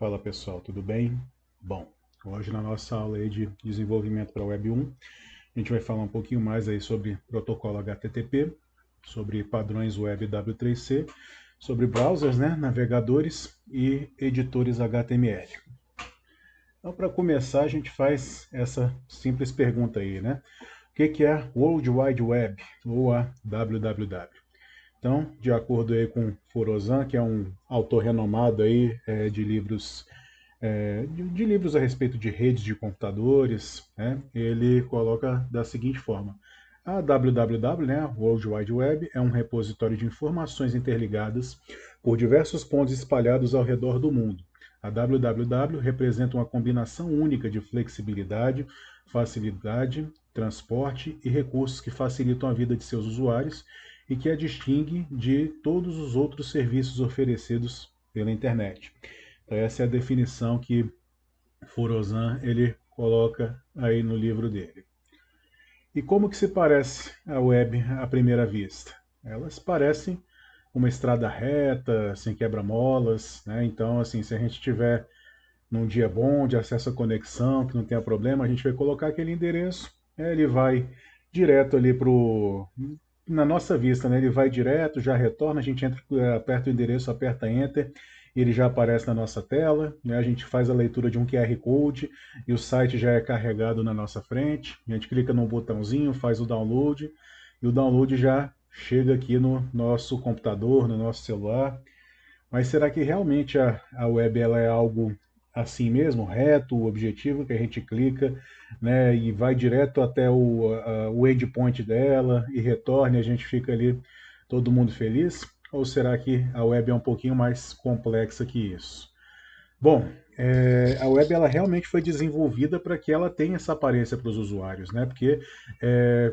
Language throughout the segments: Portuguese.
Fala pessoal, tudo bem? Bom, hoje na nossa aula aí de desenvolvimento para Web 1, a gente vai falar um pouquinho mais aí sobre protocolo HTTP, sobre padrões Web W3C, sobre browsers, né, navegadores e editores HTML. Então, para começar, a gente faz essa simples pergunta aí, né? O que é World Wide Web ou a WWW? Então, de acordo aí com Forozan, que é um autor renomado aí de livros de livros a respeito de redes de computadores, né, ele coloca da seguinte forma: a WWW, né, World Wide Web, é um repositório de informações interligadas por diversos pontos espalhados ao redor do mundo. A WWW representa uma combinação única de flexibilidade, facilidade, transporte e recursos que facilitam a vida de seus usuários e que a distingue de todos os outros serviços oferecidos pela internet. Então, essa é a definição que Forozan ele coloca aí no livro dele. E como que se parece a web à primeira vista? Elas parecem uma estrada reta, sem quebra-molas, né? Então, assim, se a gente tiver num dia bom de acesso à conexão, que não tenha problema, a gente vai colocar aquele endereço, ele vai direto ali na nossa vista, né? Ele vai direto, já retorna, a gente entra, aperta o endereço, aperta Enter, e ele já aparece na nossa tela, né? A gente faz a leitura de um QR Code e o site já é carregado na nossa frente. A gente clica num botãozinho, faz o download e o download já chega aqui no nosso computador, no nosso celular. Mas será que realmente a web ela é algo assim mesmo, reto, o objetivo que a gente clica, né, e vai direto até o endpoint dela e retorna e a gente fica ali todo mundo feliz? Ou será que a web é um pouquinho mais complexa que isso? Bom, a web ela realmente foi desenvolvida para que ela tenha essa aparência para os usuários, né? Porque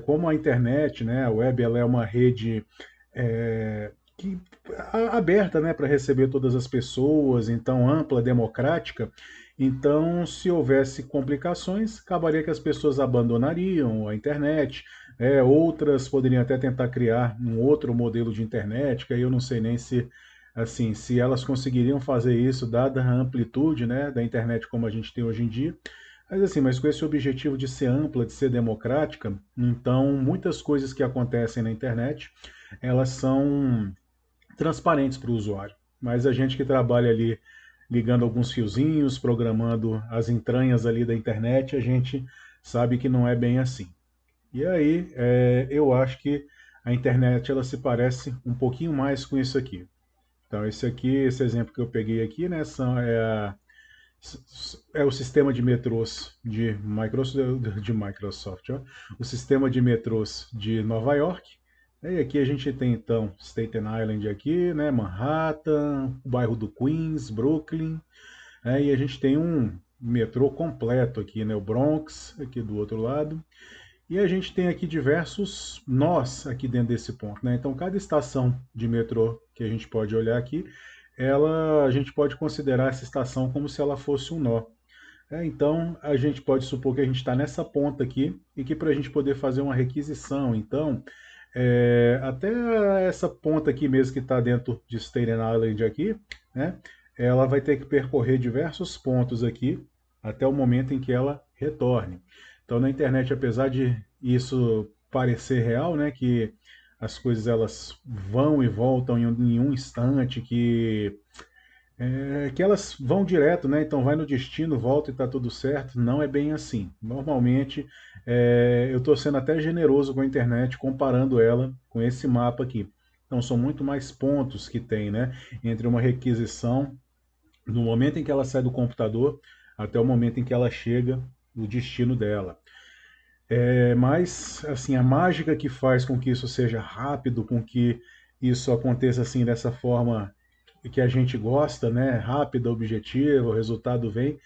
como a internet, né, a web ela é uma rede que, aberta, né, para receber todas as pessoas, então ampla, democrática. Então, se houvesse complicações, acabaria que as pessoas abandonariam a internet. Outras poderiam até tentar criar um outro modelo de internet, que aí eu não sei nem se assim, se elas conseguiriam fazer isso, dada a amplitude, né, da internet como a gente tem hoje em dia. Mas assim, mas com esse objetivo de ser ampla, de ser democrática, então muitas coisas que acontecem na internet, elas são transparentes para o usuário. Mas a gente que trabalha ali ligando alguns fiozinhos, programando as entranhas ali da internet, a gente sabe que não é bem assim. E aí, eu acho que a internet ela se parece um pouquinho mais com isso aqui. Então, esse exemplo que eu peguei aqui, né, é o sistema de metrôs de Microsoft, ó, o sistema de metrôs de Nova York. E aqui a gente tem então Staten Island aqui, né, Manhattan, o bairro do Queens, Brooklyn, e a gente tem um metrô completo aqui, né, o Bronx aqui do outro lado. E a gente tem aqui diversos nós aqui dentro desse ponto, né? Então, cada estação de metrô que a gente pode olhar aqui, a gente pode considerar essa estação como se ela fosse um nó. Então, a gente pode supor que a gente está nessa ponta aqui e que para a gente poder fazer uma requisição, então, até essa ponta aqui mesmo que está dentro de Staten Island aqui, né? Ela vai ter que percorrer diversos pontos aqui até o momento em que ela retorne. Então, na internet, apesar de isso parecer real, né, que as coisas elas vão e voltam em um instante, que elas vão direto, né? Então vai no destino, volta e está tudo certo. Não é bem assim. Normalmente, eu estou sendo até generoso com a internet comparando ela com esse mapa aqui. Então são muito mais pontos que tem, né? Entre uma requisição, no momento em que ela sai do computador, até o momento em que ela chega no destino dela. Mas, assim, a mágica que faz com que isso seja rápido, com que isso aconteça assim dessa forma que a gente gosta, né? Rápida, objetiva, o resultado vem.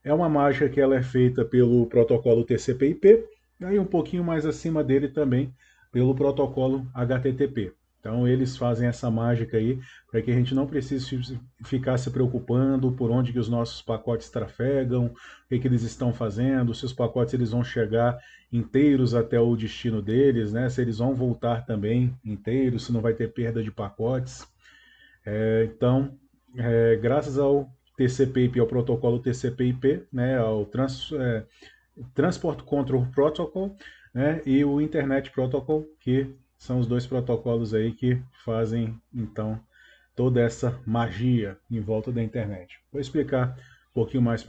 É uma mágica que ela é feita pelo protocolo TCP/IP, e aí um pouquinho mais acima dele também pelo protocolo HTTP. Então eles fazem essa mágica aí para que a gente não precise ficar se preocupando por onde que os nossos pacotes trafegam, o que eles estão fazendo, se os pacotes eles vão chegar inteiros até o destino deles, né? Se eles vão voltar também inteiros, se não vai ter perda de pacotes. Então, graças ao TCP/IP é o protocolo TCP/IP, né, é o Transport Control Protocol, né, e o Internet Protocol, que são os dois protocolos aí que fazem, então, toda essa magia em volta da internet. Vou explicar um pouquinho mais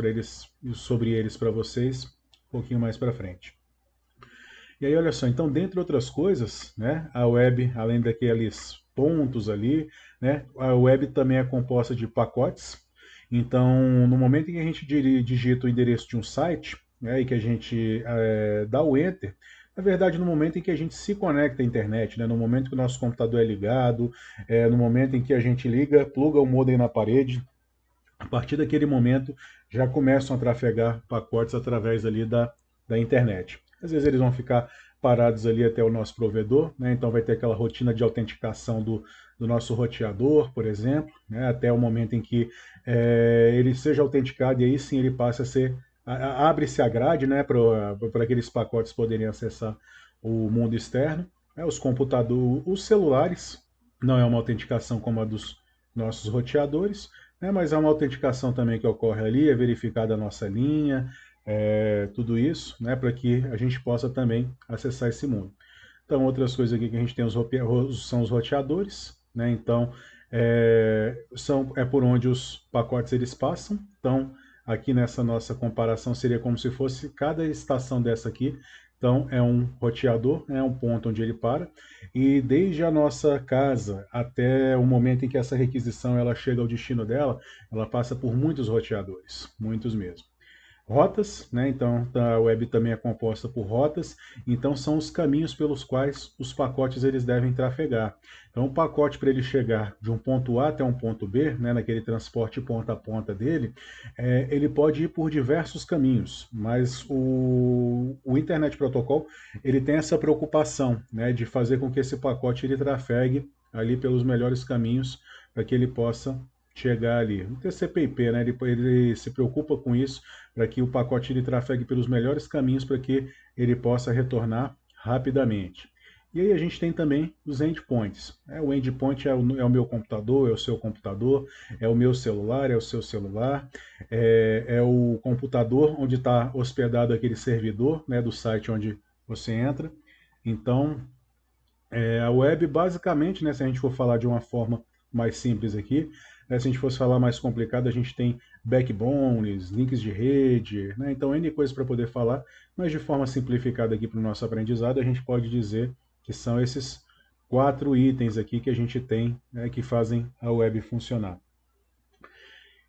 sobre eles para vocês, um pouquinho mais para frente. E aí, olha só, então, dentre outras coisas, né, a web, além daqueles pontos ali, né, a web também é composta de pacotes. Então, no momento em que a gente digita o endereço de um site, né, e que a gente dá o Enter, na verdade, no momento em que a gente se conecta à internet, né, no momento que o nosso computador é ligado, no momento em que a gente liga, pluga o modem na parede, a partir daquele momento já começam a trafegar pacotes através ali da internet. Às vezes eles vão ficar parados ali até o nosso provedor, né? Então vai ter aquela rotina de autenticação do nosso roteador, por exemplo, né? Até o momento em que ele seja autenticado e aí sim ele passa a ser, abre-se a grade, né? Para aqueles pacotes poderem acessar o mundo externo. Os computadores, os celulares, não é uma autenticação como a dos nossos roteadores, mas há uma autenticação também que ocorre ali, é verificada a nossa linha, tudo isso, né, para que a gente possa também acessar esse mundo. Então, outras coisas aqui que a gente tem são os roteadores, né, então é por onde os pacotes eles passam. Então, aqui nessa nossa comparação seria como se fosse cada estação dessa aqui. Então, é um roteador, é um ponto onde ele para, e desde a nossa casa até o momento em que essa requisição ela chega ao destino dela, ela passa por muitos roteadores, muitos mesmo. Rotas, né? Então a web também é composta por rotas, então são os caminhos pelos quais os pacotes eles devem trafegar. Então o pacote para ele chegar de um ponto A até um ponto B, né, naquele transporte ponta a ponta dele, ele pode ir por diversos caminhos, mas o Internet Protocol ele tem essa preocupação, né, de fazer com que esse pacote ele trafegue ali pelos melhores caminhos para que ele possa chegar ali. O TCP/IP, né, ele se preocupa com isso para que o pacote ele trafegue pelos melhores caminhos para que ele possa retornar rapidamente. E aí a gente tem também os endpoints. O endpoint é o meu computador, é o seu computador, é o meu celular, é o seu celular, é o computador onde está hospedado aquele servidor, né, do site onde você entra. Então, a web, basicamente, né, se a gente for falar de uma forma mais simples aqui, né, se a gente fosse falar mais complicado, a gente tem backbones, links de rede, né, então N coisas para poder falar, mas de forma simplificada aqui para o nosso aprendizado, a gente pode dizer que são esses 4 itens aqui que a gente tem, né, que fazem a web funcionar.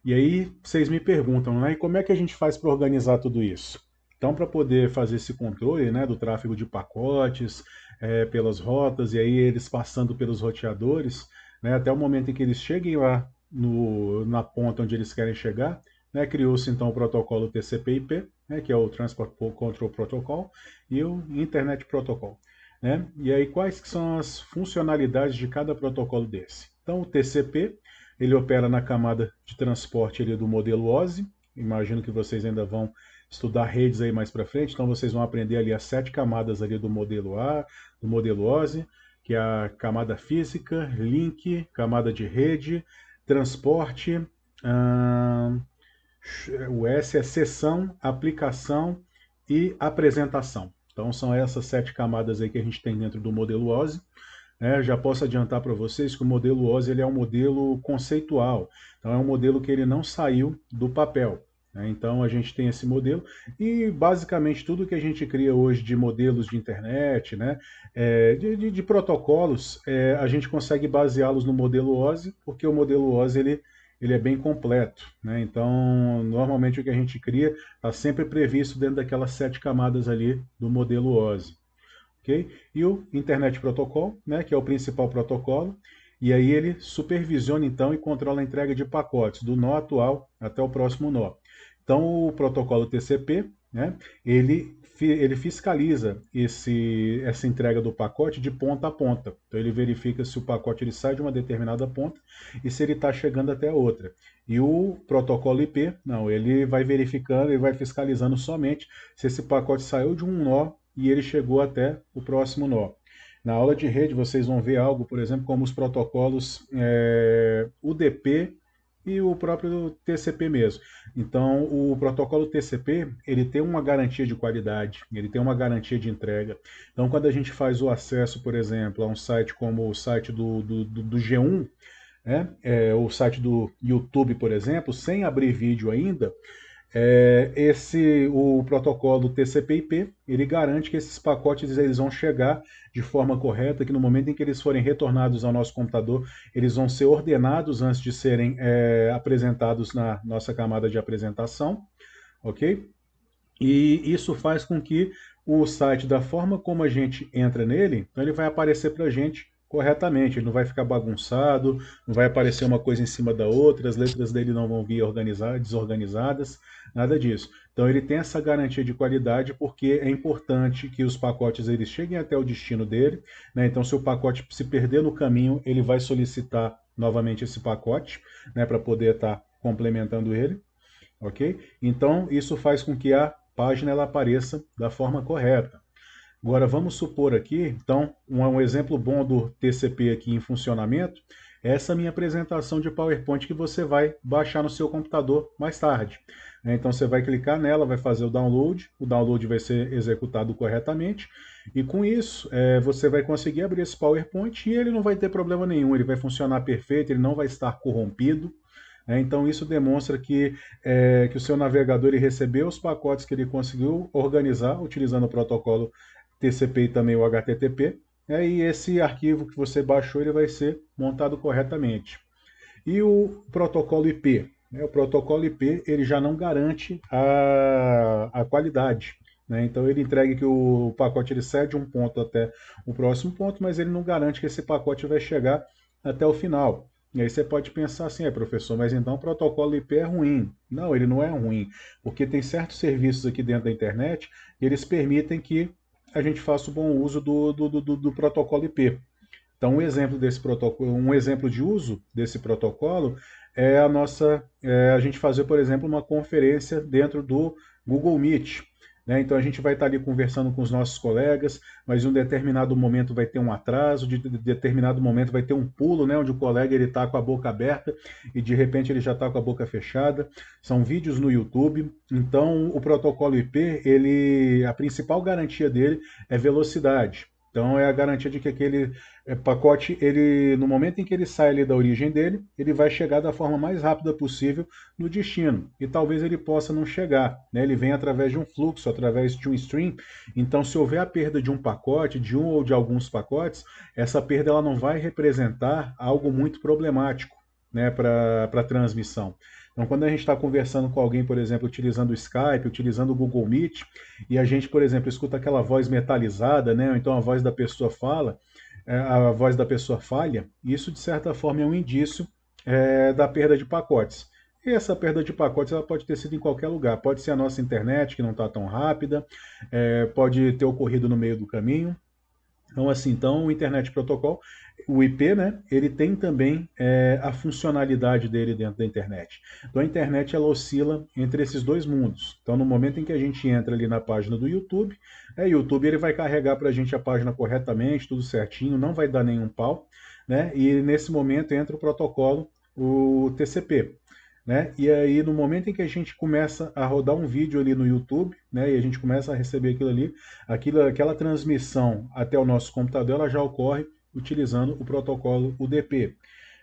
E aí vocês me perguntam, né, e como é que a gente faz para organizar tudo isso? Então, para poder fazer esse controle, né, do tráfego de pacotes pelas rotas, e aí eles passando pelos roteadores, né, até o momento em que eles cheguem lá na ponta onde eles querem chegar, né, criou-se então o protocolo TCP/IP, né, que é o Transport Control Protocol, e o Internet Protocol. Né? E aí quais que são as funcionalidades de cada protocolo desse? Então, o TCP, ele opera na camada de transporte ali do modelo OSI. Imagino que vocês ainda vão estudar redes aí mais para frente, então vocês vão aprender ali as 7 camadas ali do modelo do modelo OSI, que é a camada física, link, camada de rede, transporte, o S é sessão, aplicação e apresentação. Então são essas 7 camadas aí que a gente tem dentro do modelo OSI. Já posso adiantar para vocês que o modelo OSI ele é um modelo conceitual. Então é um modelo que ele não saiu do papel. Então a gente tem esse modelo e basicamente tudo que a gente cria hoje de modelos de internet, né, de protocolos, a gente consegue baseá-los no modelo OSI, porque o modelo OSI ele é bem completo. Né? Então normalmente o que a gente cria está sempre previsto dentro daquelas 7 camadas ali do modelo OSI. Okay? E o Internet Protocol, né, que é o principal protocolo, e aí ele supervisiona então e controla a entrega de pacotes do nó atual até o próximo nó. Então o protocolo TCP, né, ele fiscaliza essa entrega do pacote de ponta a ponta. Então ele verifica se o pacote ele sai de uma determinada ponta e se ele está chegando até a outra. E o protocolo IP, não, ele vai verificando, ele vai fiscalizando somente se esse pacote saiu de um nó e ele chegou até o próximo nó. Na aula de rede vocês vão ver algo, por exemplo, como os protocolos UDP e o próprio TCP mesmo. Então, o protocolo TCP, ele tem uma garantia de qualidade, ele tem uma garantia de entrega. Então, quando a gente faz o acesso, por exemplo, a um site como o site do G1, né, o site do YouTube, por exemplo, sem abrir vídeo ainda, o protocolo TCP/IP, ele garante que esses pacotes eles vão chegar de forma correta, que no momento em que eles forem retornados ao nosso computador, eles vão ser ordenados antes de serem apresentados na nossa camada de apresentação, ok? E isso faz com que o site, da forma como a gente entra nele, então ele vai aparecer para a gente corretamente, ele não vai ficar bagunçado, não vai aparecer uma coisa em cima da outra, as letras dele não vão vir desorganizadas, nada disso. Então ele tem essa garantia de qualidade porque é importante que os pacotes eles cheguem até o destino dele, né? Então se o pacote se perder no caminho, ele vai solicitar novamente esse pacote, né, para poder estar complementando ele, ok? Então isso faz com que a página ela apareça da forma correta. Agora vamos supor aqui, então, um exemplo bom do TCP aqui em funcionamento é essa minha apresentação de PowerPoint que você vai baixar no seu computador mais tarde. Então você vai clicar nela, vai fazer o download vai ser executado corretamente, e com isso você vai conseguir abrir esse PowerPoint e ele não vai ter problema nenhum, ele vai funcionar perfeito, ele não vai estar corrompido. Então isso demonstra que o seu navegador ele recebeu os pacotes que ele conseguiu organizar utilizando o protocolo TCP e também o HTTP, e esse arquivo que você baixou ele vai ser montado corretamente. E o protocolo IP? O protocolo IP ele já não garante a qualidade. Então ele entrega que o pacote ele sai de um ponto até o próximo ponto, mas ele não garante que esse pacote vai chegar até o final. E aí você pode pensar assim, professor, mas então o protocolo IP é ruim. Não, ele não é ruim, porque tem certos serviços aqui dentro da internet que eles permitem que a gente faça o bom uso do protocolo IP. Então, um exemplo desse protocolo, um exemplo de uso desse protocolo é a gente fazer, por exemplo, uma conferência dentro do Google Meet. Então a gente vai estar ali conversando com os nossos colegas, mas em um determinado momento vai ter um atraso, de determinado momento vai ter um pulo, onde o colega ele está com a boca aberta e de repente ele já está com a boca fechada. São vídeos no YouTube. Então o protocolo IP, a principal garantia dele é velocidade. Então é a garantia de que aquele pacote, no momento em que ele sai ali da origem dele, ele vai chegar da forma mais rápida possível no destino. E talvez ele possa não chegar. Ele vem através de um fluxo, através de um stream. Então se houver a perda de um pacote, de um ou de alguns pacotes, essa perda ela não vai representar algo muito problemático, para a transmissão. Então, quando a gente está conversando com alguém, por exemplo, utilizando o Skype, utilizando o Google Meet, e a gente, por exemplo, escuta aquela voz metalizada, ou então a voz da pessoa a voz da pessoa falha, isso de certa forma é um indício da perda de pacotes. E essa perda de pacotes ela pode ter sido em qualquer lugar. Pode ser a nossa internet, que não está tão rápida, pode ter ocorrido no meio do caminho. Então, o Internet Protocol, o IP, ele tem também a funcionalidade dele dentro da internet. Então, a internet ela oscila entre esses dois mundos. Então, no momento em que a gente entra ali na página do YouTube, o YouTube ele vai carregar para a gente a página corretamente, tudo certinho, não vai dar nenhum pau, e nesse momento entra o protocolo, o TCP. E aí, no momento em que a gente começa a rodar um vídeo ali no YouTube, e a gente começa a receber aquilo ali, aquela transmissão até o nosso computador, ela já ocorre utilizando o protocolo UDP.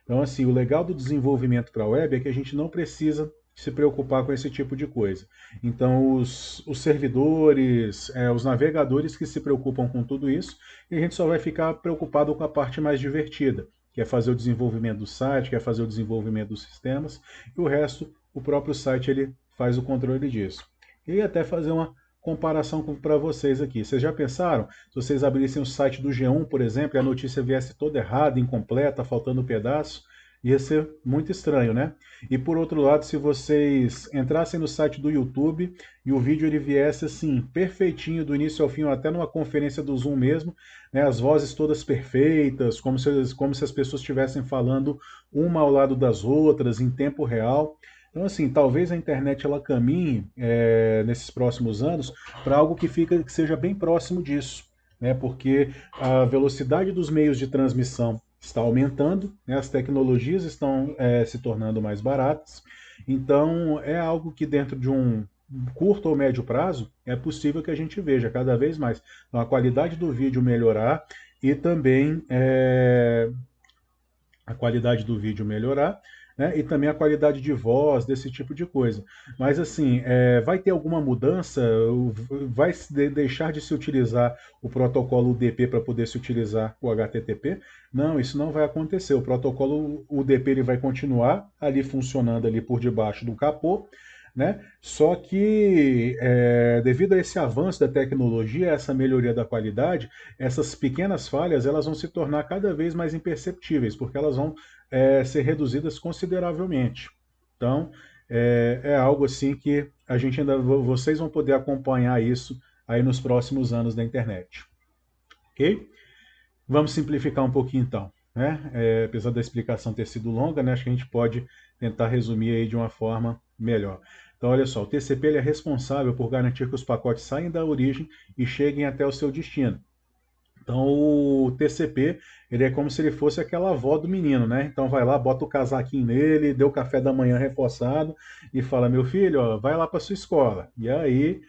Então, assim, o legal do desenvolvimento para a web é que a gente não precisa se preocupar com esse tipo de coisa. Então, os servidores, os navegadores que se preocupam com tudo isso, e a gente só vai ficar preocupado com a parte mais divertida, que é fazer o desenvolvimento do site, que é fazer o desenvolvimento dos sistemas, e o resto, o próprio site ele faz o controle disso. E até fazer uma comparação para vocês aqui. Vocês já pensaram? Se vocês abrissem o site do G1, por exemplo, e a notícia viesse toda errada, incompleta, faltando um pedaço, ia ser muito estranho, né? E por outro lado, se vocês entrassem no site do YouTube e o vídeo ele viesse assim, perfeitinho, do início ao fim, até numa conferência do Zoom mesmo, as vozes todas perfeitas, como se as pessoas estivessem falando uma ao lado das outras, em tempo real. Então, assim, talvez a internet ela caminhe nesses próximos anos para algo que seja bem próximo disso, porque a velocidade dos meios de transmissão está aumentando, né? As tecnologias estão se tornando mais baratas, então é algo que dentro de um curto ou médio prazo é possível que a gente veja cada vez mais então, a qualidade do vídeo melhorar e também a qualidade do vídeo melhorar, né, e também a qualidade de voz, desse tipo de coisa. Mas assim, vai ter alguma mudança? Vai deixar de se utilizar o protocolo UDP para poder se utilizar o HTTP? Não, isso não vai acontecer. O protocolo UDP ele vai continuar ali funcionando ali por debaixo do capô, né? Só que, devido a esse avanço da tecnologia, essa melhoria da qualidade, essas pequenas falhas elas vão se tornar cada vez mais imperceptíveis, porque elas vão ser reduzidas consideravelmente. Então, é algo assim que a gente ainda, vocês vão poder acompanhar isso aí nos próximos anos da internet. Ok? Vamos simplificar um pouquinho então. Né? Apesar da explicação ter sido longa, né, acho que a gente pode tentar resumir aí de uma forma melhor. Então, olha só, o TCP ele é responsável por garantir que os pacotes saem da origem e cheguem até o seu destino. Então, o TCP, ele é como se ele fosse aquela avó do menino, né? Então, vai lá, bota o casaquinho nele, deu o café da manhã reforçado e fala, meu filho, ó, vai lá para sua escola. E aí,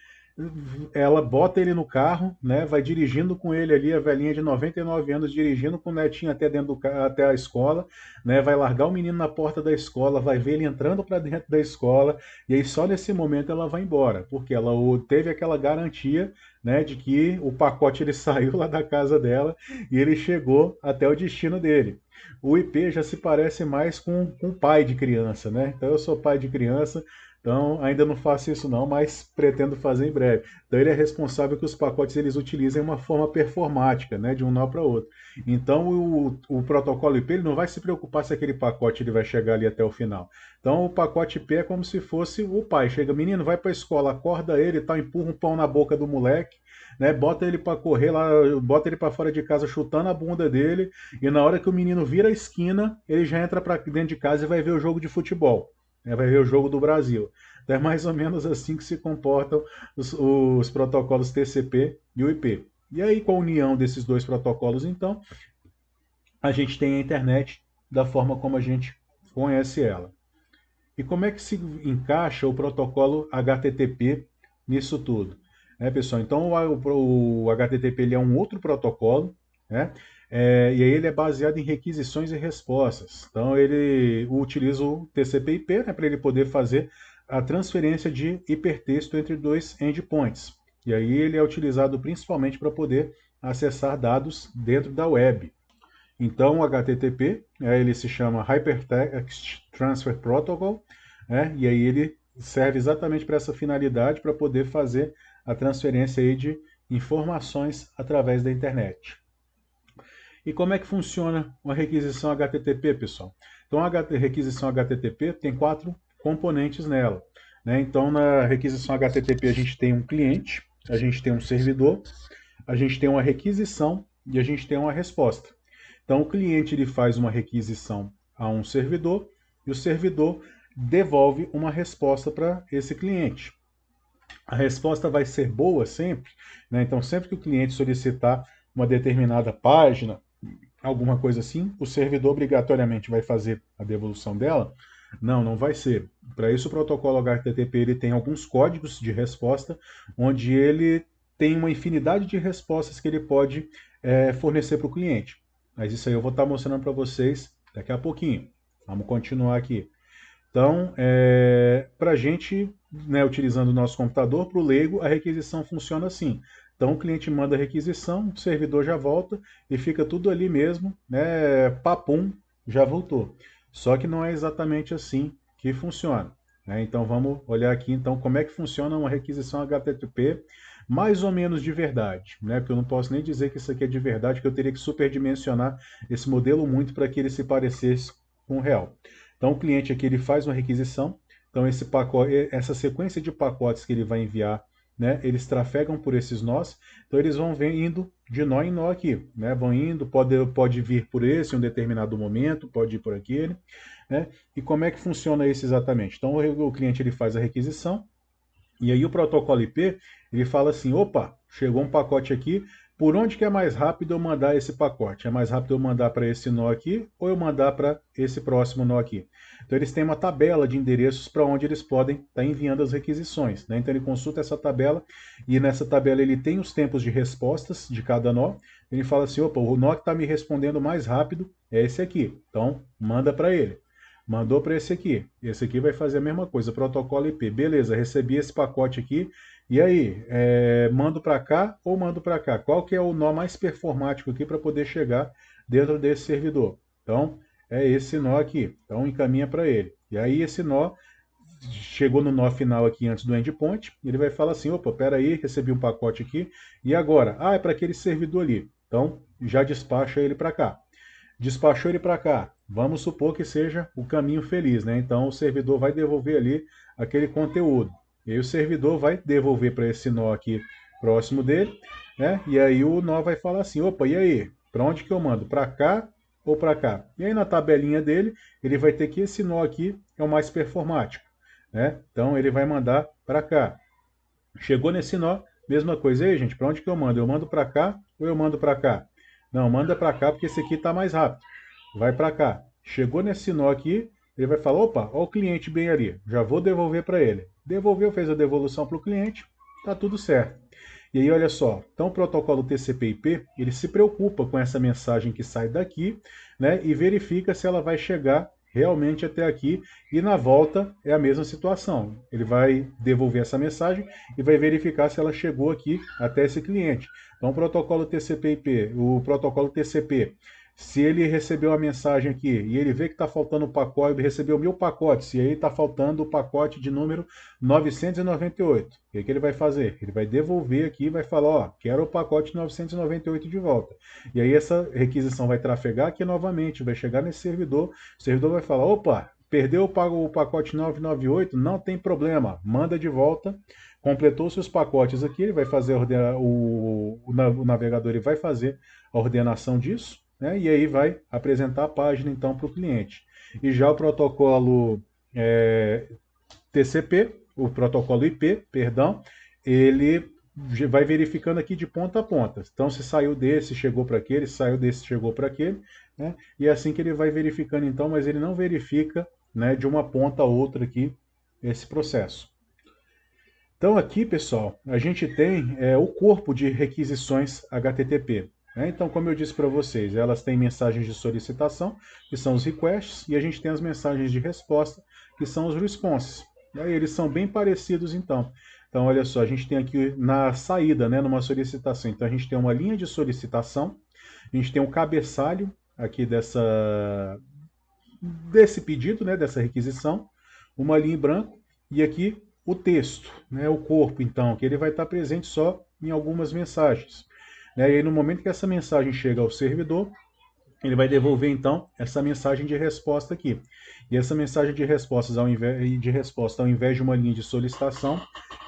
ela bota ele no carro, né? Vai dirigindo com ele ali, a velhinha de 99 anos, dirigindo com o netinho até dentro até a escola, né? Vai largar o menino na porta da escola, vai ver ele entrando para dentro da escola, e aí só nesse momento ela vai embora, porque ela teve aquela garantia, né, de que o pacote ele saiu lá da casa dela e ele chegou até o destino dele. O IP já se parece mais com pai de criança, né? Então eu sou pai de criança, então ainda não faço isso não, mas pretendo fazer em breve. Então ele é responsável que os pacotes eles utilizem uma forma performática, né, de um nó para outro. Então o protocolo IP ele não vai se preocupar se aquele pacote ele vai chegar ali até o final. Então o pacote IP é como se fosse o pai. Chega, menino, vai para a escola, acorda ele, tá, empurra um pão na boca do moleque, né, bota ele para correr lá, bota ele para fora de casa chutando a bunda dele, e na hora que o menino vira a esquina, ele já entra para dentro de casa e vai ver o jogo de futebol, né, vai ver o jogo do Brasil. Então é mais ou menos assim que se comportam os protocolos TCP e o IP. E aí, com a união desses dois protocolos, então, a gente tem a internet da forma como a gente conhece ela. E como é que se encaixa o protocolo HTTP nisso tudo? Pessoal, então o HTTP ele é um outro protocolo, né? E aí ele é baseado em requisições e respostas. Então ele utiliza o TCP/IP, né, para ele poder fazer a transferência de hipertexto entre dois endpoints. E aí ele é utilizado principalmente para poder acessar dados dentro da web. Então, o HTTP, ele se chama Hypertext Transfer Protocol, e aí ele serve exatamente para essa finalidade, para poder fazer a transferência aí de informações através da internet. E como é que funciona uma requisição HTTP, pessoal? Então, a requisição HTTP tem 4 componentes nela. Né? Então, na requisição HTTP, a gente tem um cliente, a gente tem um servidor, a gente tem uma requisição e a gente tem uma resposta. Então, o cliente ele faz uma requisição a um servidor e o servidor devolve uma resposta para esse cliente. A resposta vai ser boa sempre, né? Então, sempre que o cliente solicitar uma determinada página, alguma coisa assim, o servidor obrigatoriamente vai fazer a devolução dela? Não, não vai ser. Para isso, o protocolo HTTP ele tem alguns códigos de resposta, onde ele tem uma infinidade de respostas que ele pode fornecer para o cliente. Mas isso aí eu vou estar mostrando para vocês daqui a pouquinho. Vamos continuar aqui. Então, para a gente, né, utilizando o nosso computador, para o leigo, a requisição funciona assim. Então, o cliente manda a requisição, o servidor já volta e fica tudo ali mesmo, né, papum, já voltou. Só que não é exatamente assim que funciona. Né? Então, vamos olhar aqui então como é que funciona uma requisição HTTP mais ou menos de verdade, né? Porque eu não posso nem dizer que isso aqui é de verdade, que eu teria que superdimensionar esse modelo muito para que ele se parecesse com o real. Então o cliente aqui ele faz uma requisição, então esse pacote, essa sequência de pacotes que ele vai enviar, né, eles trafegam por esses nós, então eles vão indo de nó em nó aqui, né, vão indo, pode vir por esse em um determinado momento, pode ir por aquele, né, e como é que funciona isso exatamente? Então o cliente ele faz a requisição, e aí o protocolo IP, ele fala assim, opa, chegou um pacote aqui, por onde que é mais rápido eu mandar esse pacote? É mais rápido eu mandar para esse nó aqui ou eu mandar para esse próximo nó aqui? Então eles têm uma tabela de endereços para onde eles podem estar enviando as requisições, né? Então ele consulta essa tabela e nessa tabela ele tem os tempos de respostas de cada nó. Ele fala assim, opa, o nó que está me respondendo mais rápido é esse aqui, então manda para ele. Mandou para esse aqui vai fazer a mesma coisa, protocolo IP. Beleza, recebi esse pacote aqui, e aí, mando para cá ou mando para cá? Qual que é o nó mais performático aqui para poder chegar dentro desse servidor? Então, é esse nó aqui. Então, encaminha para ele. E aí, esse nó chegou no nó final aqui antes do endpoint, ele vai falar assim, opa, peraí, recebi um pacote aqui, e agora? Ah, é para aquele servidor ali. Então, já despacha ele para cá. Despachou ele para cá. Vamos supor que seja o caminho feliz, né? Então, o servidor vai devolver ali aquele conteúdo. E aí o servidor vai devolver para esse nó aqui próximo dele, né? E aí o nó vai falar assim, opa, e aí? Para onde que eu mando? Para cá ou para cá? E aí na tabelinha dele, ele vai ter que esse nó aqui é o mais performático, né? Então ele vai mandar para cá. Chegou nesse nó, mesma coisa. E aí, gente, para onde que eu mando? Eu mando para cá ou eu mando para cá? Não, manda para cá porque esse aqui está mais rápido. Vai para cá. Chegou nesse nó aqui, ele vai falar, opa, olha o cliente bem ali, já vou devolver para ele. Devolveu, fez a devolução para o cliente, está tudo certo. E aí, olha só, então o protocolo TCP/IP, ele se preocupa com essa mensagem que sai daqui, né, e verifica se ela vai chegar realmente até aqui, e na volta é a mesma situação. Ele vai devolver essa mensagem e vai verificar se ela chegou aqui até esse cliente. Então, o protocolo TCP/IP, o protocolo TCP, se ele recebeu a mensagem aqui e ele vê que está faltando o pacote, ele recebeu 1000 pacotes, e aí está faltando o pacote de número 998. O que ele vai fazer? Ele vai devolver aqui e vai falar, ó, quero o pacote 998 de volta. E aí essa requisição vai trafegar aqui novamente, vai chegar nesse servidor, o servidor vai falar, opa, perdeu o pacote 998, não tem problema, manda de volta. Completou seus pacotes aqui, ele vai fazer o navegador ele vai fazer a ordenação disso, né, e aí vai apresentar a página então para o cliente. E já o protocolo TCP, o protocolo IP, perdão, ele vai verificando aqui de ponta a ponta. Então, se saiu desse, chegou para aquele, se saiu desse, chegou para aquele, né, e é assim que ele vai verificando então, mas ele não verifica, né, de uma ponta a outra aqui esse processo. Então aqui, pessoal, a gente tem o corpo de requisições HTTP. Né? Então, como eu disse para vocês, elas têm mensagens de solicitação, que são os requests, e a gente tem as mensagens de resposta, que são os responses. E aí, eles são bem parecidos, então. Então, olha só, a gente tem aqui na saída, né, numa solicitação. Então, a gente tem uma linha de solicitação, a gente tem um cabeçalho aqui desse pedido, né, dessa requisição, uma linha em branco, e aqui o texto, né, o corpo, então, que ele vai estar presente só em algumas mensagens. Né, e aí, no momento que essa mensagem chega ao servidor, ele vai devolver, então, essa mensagem de resposta aqui. E essa mensagem de resposta, ao invés de uma linha de solicitação,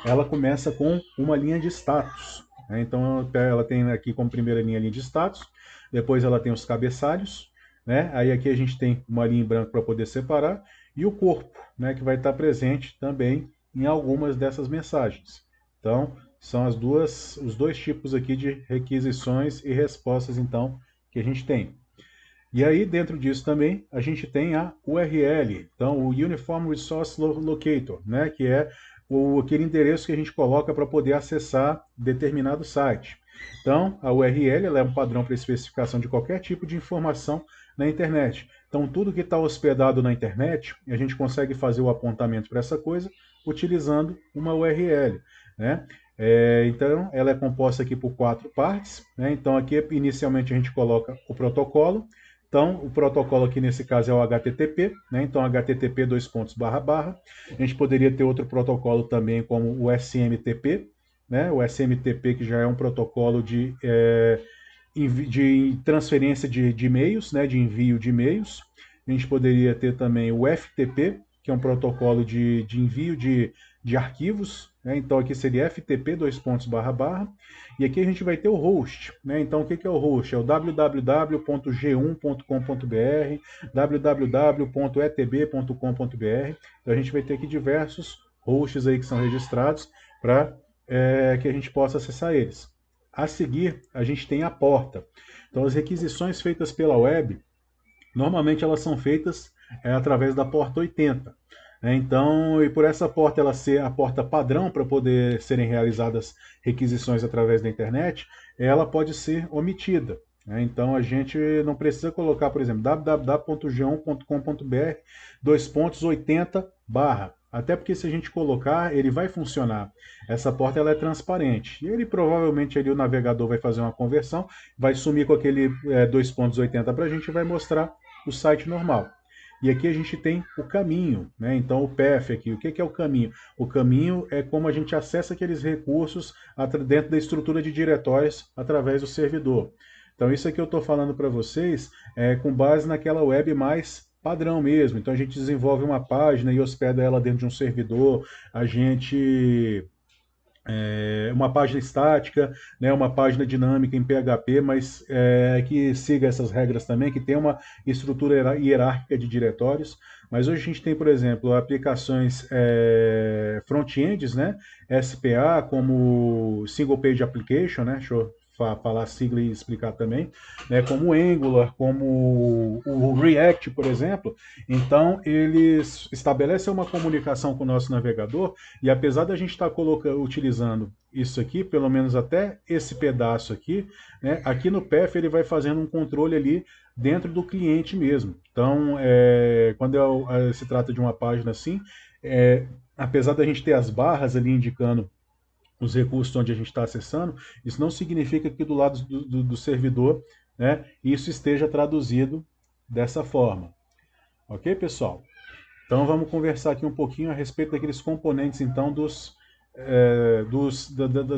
ela começa com uma linha de status. Né? Então, ela tem aqui como primeira linha a linha de status, depois ela tem os cabeçalhos, né? Aí aqui a gente tem uma linha em branco para poder separar, e o corpo, né, que vai estar presente também em algumas dessas mensagens. Então, são os dois tipos aqui de requisições e respostas, então, que a gente tem. E aí, dentro disso também, a gente tem a URL, então, o Uniform Resource Locator, né, que é aquele endereço que a gente coloca para poder acessar determinado site. Então, a URL ela é um padrão para especificação de qualquer tipo de informação na internet. Então, tudo que está hospedado na internet, a gente consegue fazer o apontamento para essa coisa utilizando uma URL. Né? Então, ela é composta aqui por 4 partes. Né? Então, aqui inicialmente a gente coloca o protocolo. Então, o protocolo aqui nesse caso é o HTTP. Né? Então, HTTP : A gente poderia ter outro protocolo também como o SMTP. Né? O SMTP que já é um protocolo de transferência de e-mails, né, de envio de e-mails. A gente poderia ter também o FTP, que é um protocolo de envio de arquivos. Né? Então aqui seria FTP : E aqui a gente vai ter o host. Né? Então o que é o host? É o www.g1.com.br, www.etb.com.br. Então a gente vai ter aqui diversos hosts aí que são registrados para que a gente possa acessar eles. A seguir, a gente tem a porta. Então, as requisições feitas pela web, normalmente elas são feitas através da porta 80. Então, e por essa porta ela ser a porta padrão para poder serem realizadas requisições através da internet, ela pode ser omitida. Então a gente não precisa colocar, por exemplo, www.g1.com.br 80 barra. Até porque se a gente colocar, ele vai funcionar. Essa porta ela é transparente. E ele provavelmente ali o navegador vai fazer uma conversão, vai sumir com aquele 2.80 para a gente e vai mostrar o site normal. E aqui a gente tem o caminho, né? Então o path aqui, o que é o caminho? O caminho é como a gente acessa aqueles recursos dentro da estrutura de diretórios através do servidor. Então isso aqui eu estou falando para vocês com base naquela web mais padrão mesmo. Então a gente desenvolve uma página e hospeda ela dentro de um servidor, a gente uma página estática, né, uma página dinâmica em PHP, mas que siga essas regras também, que tem uma estrutura hierárquica de diretórios. Mas hoje a gente tem, por exemplo, aplicações front-ends, né, SPA, como Single Page Application, né, deixa eu falar a sigla e explicar também, né, como o Angular, como o React, por exemplo. Então, eles estabelecem uma comunicação com o nosso navegador e apesar da gente estar utilizando isso aqui, pelo menos até esse pedaço aqui, né, aqui no path ele vai fazendo um controle ali dentro do cliente mesmo. Então, quando se trata de uma página assim, apesar da gente ter as barras ali indicando os recursos onde a gente está acessando, isso não significa que do lado do servidor, né, isso esteja traduzido dessa forma. Ok, pessoal? Então vamos conversar aqui um pouquinho a respeito daqueles componentes então das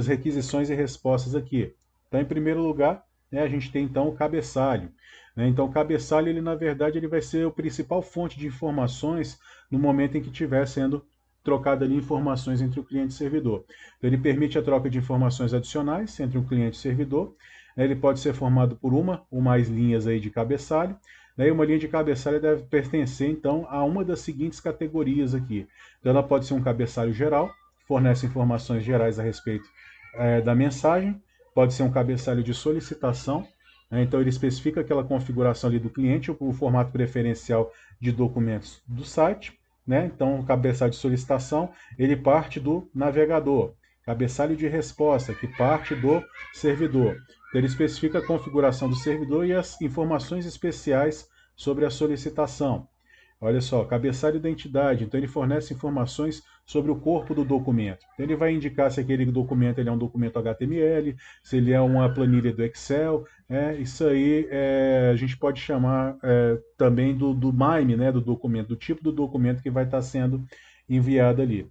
requisições e respostas aqui. Então, em primeiro lugar, né, a gente tem então o cabeçalho. Né? Então, o cabeçalho, ele na verdade, ele vai ser a principal fonte de informações no momento em que estiver sendo trocada ali informações entre o cliente e o servidor. Então, ele permite a troca de informações adicionais entre o cliente e o servidor. Ele pode ser formado por uma ou mais linhas aí de cabeçalho. Daí uma linha de cabeçalho deve pertencer, então, a uma das seguintes categorias aqui. Então, ela pode ser um cabeçalho geral, fornece informações gerais a respeito da mensagem, pode ser um cabeçalho de solicitação, né? Então ele especifica aquela configuração ali do cliente, o formato preferencial de documentos do site, né? Então o cabeçalho de solicitação, ele parte do navegador. Cabeçalho de resposta, que parte do servidor. Então, ele especifica a configuração do servidor e as informações especiais sobre a solicitação. Olha só, cabeçalho da entidade, então ele fornece informações sobre o corpo do documento. Então ele vai indicar se aquele documento ele é um documento HTML, se ele é uma planilha do Excel. Isso aí a gente pode chamar também do MIME, né, do documento, do tipo do documento que vai estar sendo enviado ali.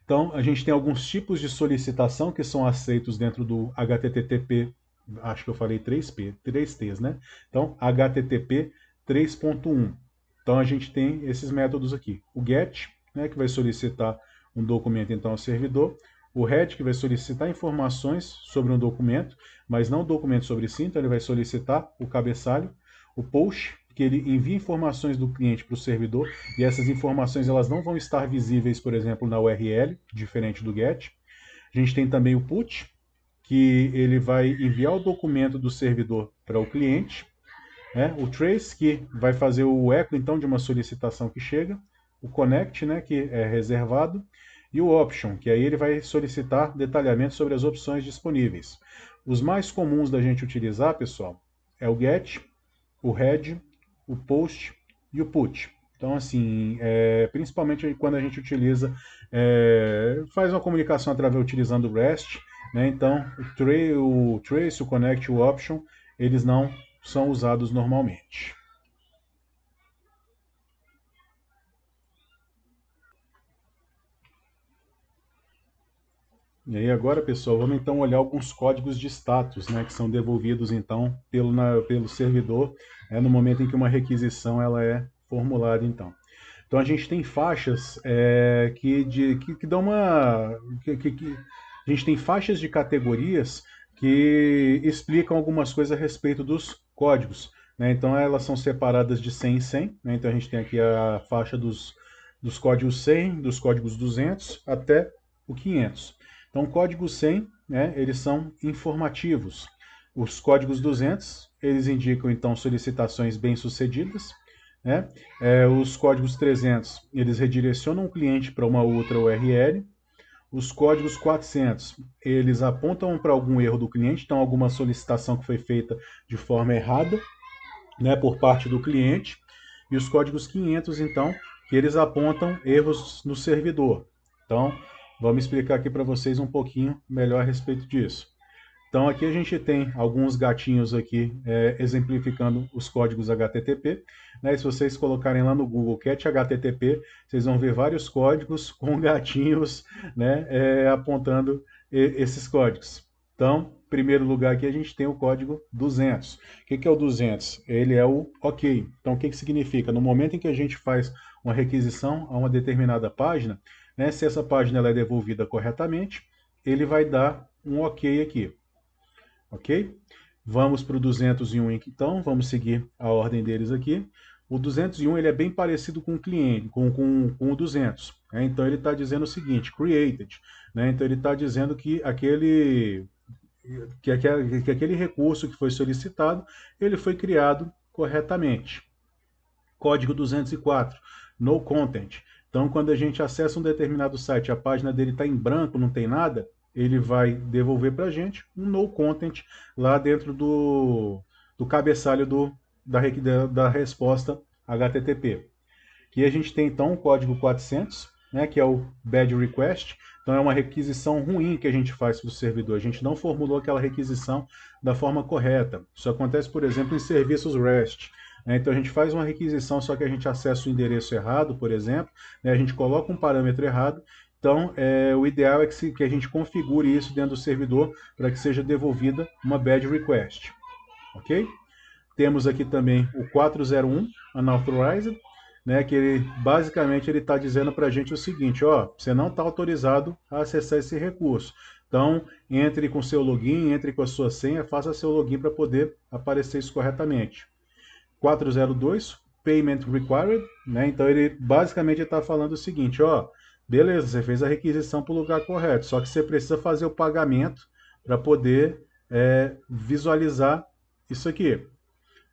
Então a gente tem alguns tipos de solicitação que são aceitos dentro do HTTP, acho que eu falei 3T's, né? Então HTTP 3.1. Então a gente tem esses métodos aqui. O GET, né, que vai solicitar um documento então ao servidor. O RED, que vai solicitar informações sobre um documento, mas não o documento sobre si, então ele vai solicitar o cabeçalho. O POST, que ele envia informações do cliente para o servidor, e essas informações elas não vão estar visíveis, por exemplo, na URL, diferente do GET. A gente tem também o PUT, que ele vai enviar o documento do servidor para o cliente. O trace, que vai fazer o eco então de uma solicitação que chega, o connect, né, que é reservado, e o option, que aí ele vai solicitar detalhamento sobre as opções disponíveis. Os mais comuns da gente utilizar, pessoal, é o get, o head, o post e o put. Então, assim, principalmente quando a gente utiliza, faz uma comunicação utilizando o REST, né? Então, o trace, o connect, o option, eles não são usados normalmente. E aí agora, pessoal, vamos então olhar alguns códigos de status, né, que são devolvidos então pelo servidor no momento em que uma requisição ela é formulada então. Então a gente tem faixas que dão a gente tem faixas de categorias que explicam algumas coisas a respeito dos códigos, né? Então elas são separadas de 100 em 100, né? Então a gente tem aqui a faixa dos códigos 100, dos códigos 200 até o 500. Então, o código 100 né, eles são informativos. Os códigos 200, eles indicam então solicitações bem-sucedidas, né? Os códigos 300, eles redirecionam o cliente para uma outra URL. Os códigos 400, eles apontam para algum erro do cliente, então alguma solicitação que foi feita de forma errada, né, por parte do cliente. E os códigos 500, então, que eles apontam erros no servidor. Então, vamos explicar aqui para vocês um pouquinho melhor a respeito disso. Então aqui a gente tem alguns gatinhos aqui exemplificando os códigos HTTP. Né? Se vocês colocarem lá no Google Cat HTTP, vocês vão ver vários códigos com gatinhos, né, apontando esses códigos. Então, em primeiro lugar aqui a gente tem o código 200. O que é o 200? Ele é o OK. Então o que significa? No momento em que a gente faz uma requisição a uma determinada página, né, se essa página ela é devolvida corretamente, ele vai dar um OK aqui. Ok? Vamos para o 201 então, vamos seguir a ordem deles aqui. O 201 ele é bem parecido com o cliente, com o 200. Né? Então ele está dizendo o seguinte, created. Né? Então ele está dizendo que aquele recurso que foi solicitado, ele foi criado corretamente. Código 204, no content. Então quando a gente acessa um determinado site, a página dele está em branco, não tem nada, ele vai devolver para a gente um no content lá dentro do cabeçalho da resposta HTTP. Aqui a gente tem então o código 400, né, que é o bad request. Então é uma requisição ruim que a gente faz para o servidor. A gente não formulou aquela requisição da forma correta. Isso acontece, por exemplo, em serviços REST. Então a gente faz uma requisição, só que a gente acessa o endereço errado, por exemplo, né, a gente coloca um parâmetro errado. Então, o ideal é que a gente configure isso dentro do servidor para que seja devolvida uma bad request. Ok? Temos aqui também o 401, unauthorized, né, que ele basicamente ele está dizendo para a gente o seguinte, ó, você não está autorizado a acessar esse recurso. Então, entre com seu login, entre com a sua senha, faça seu login para poder aparecer isso corretamente. 402, Payment Required, né? Então ele basicamente está falando o seguinte, ó, beleza, você fez a requisição para o lugar correto, só que você precisa fazer o pagamento para poder visualizar isso aqui.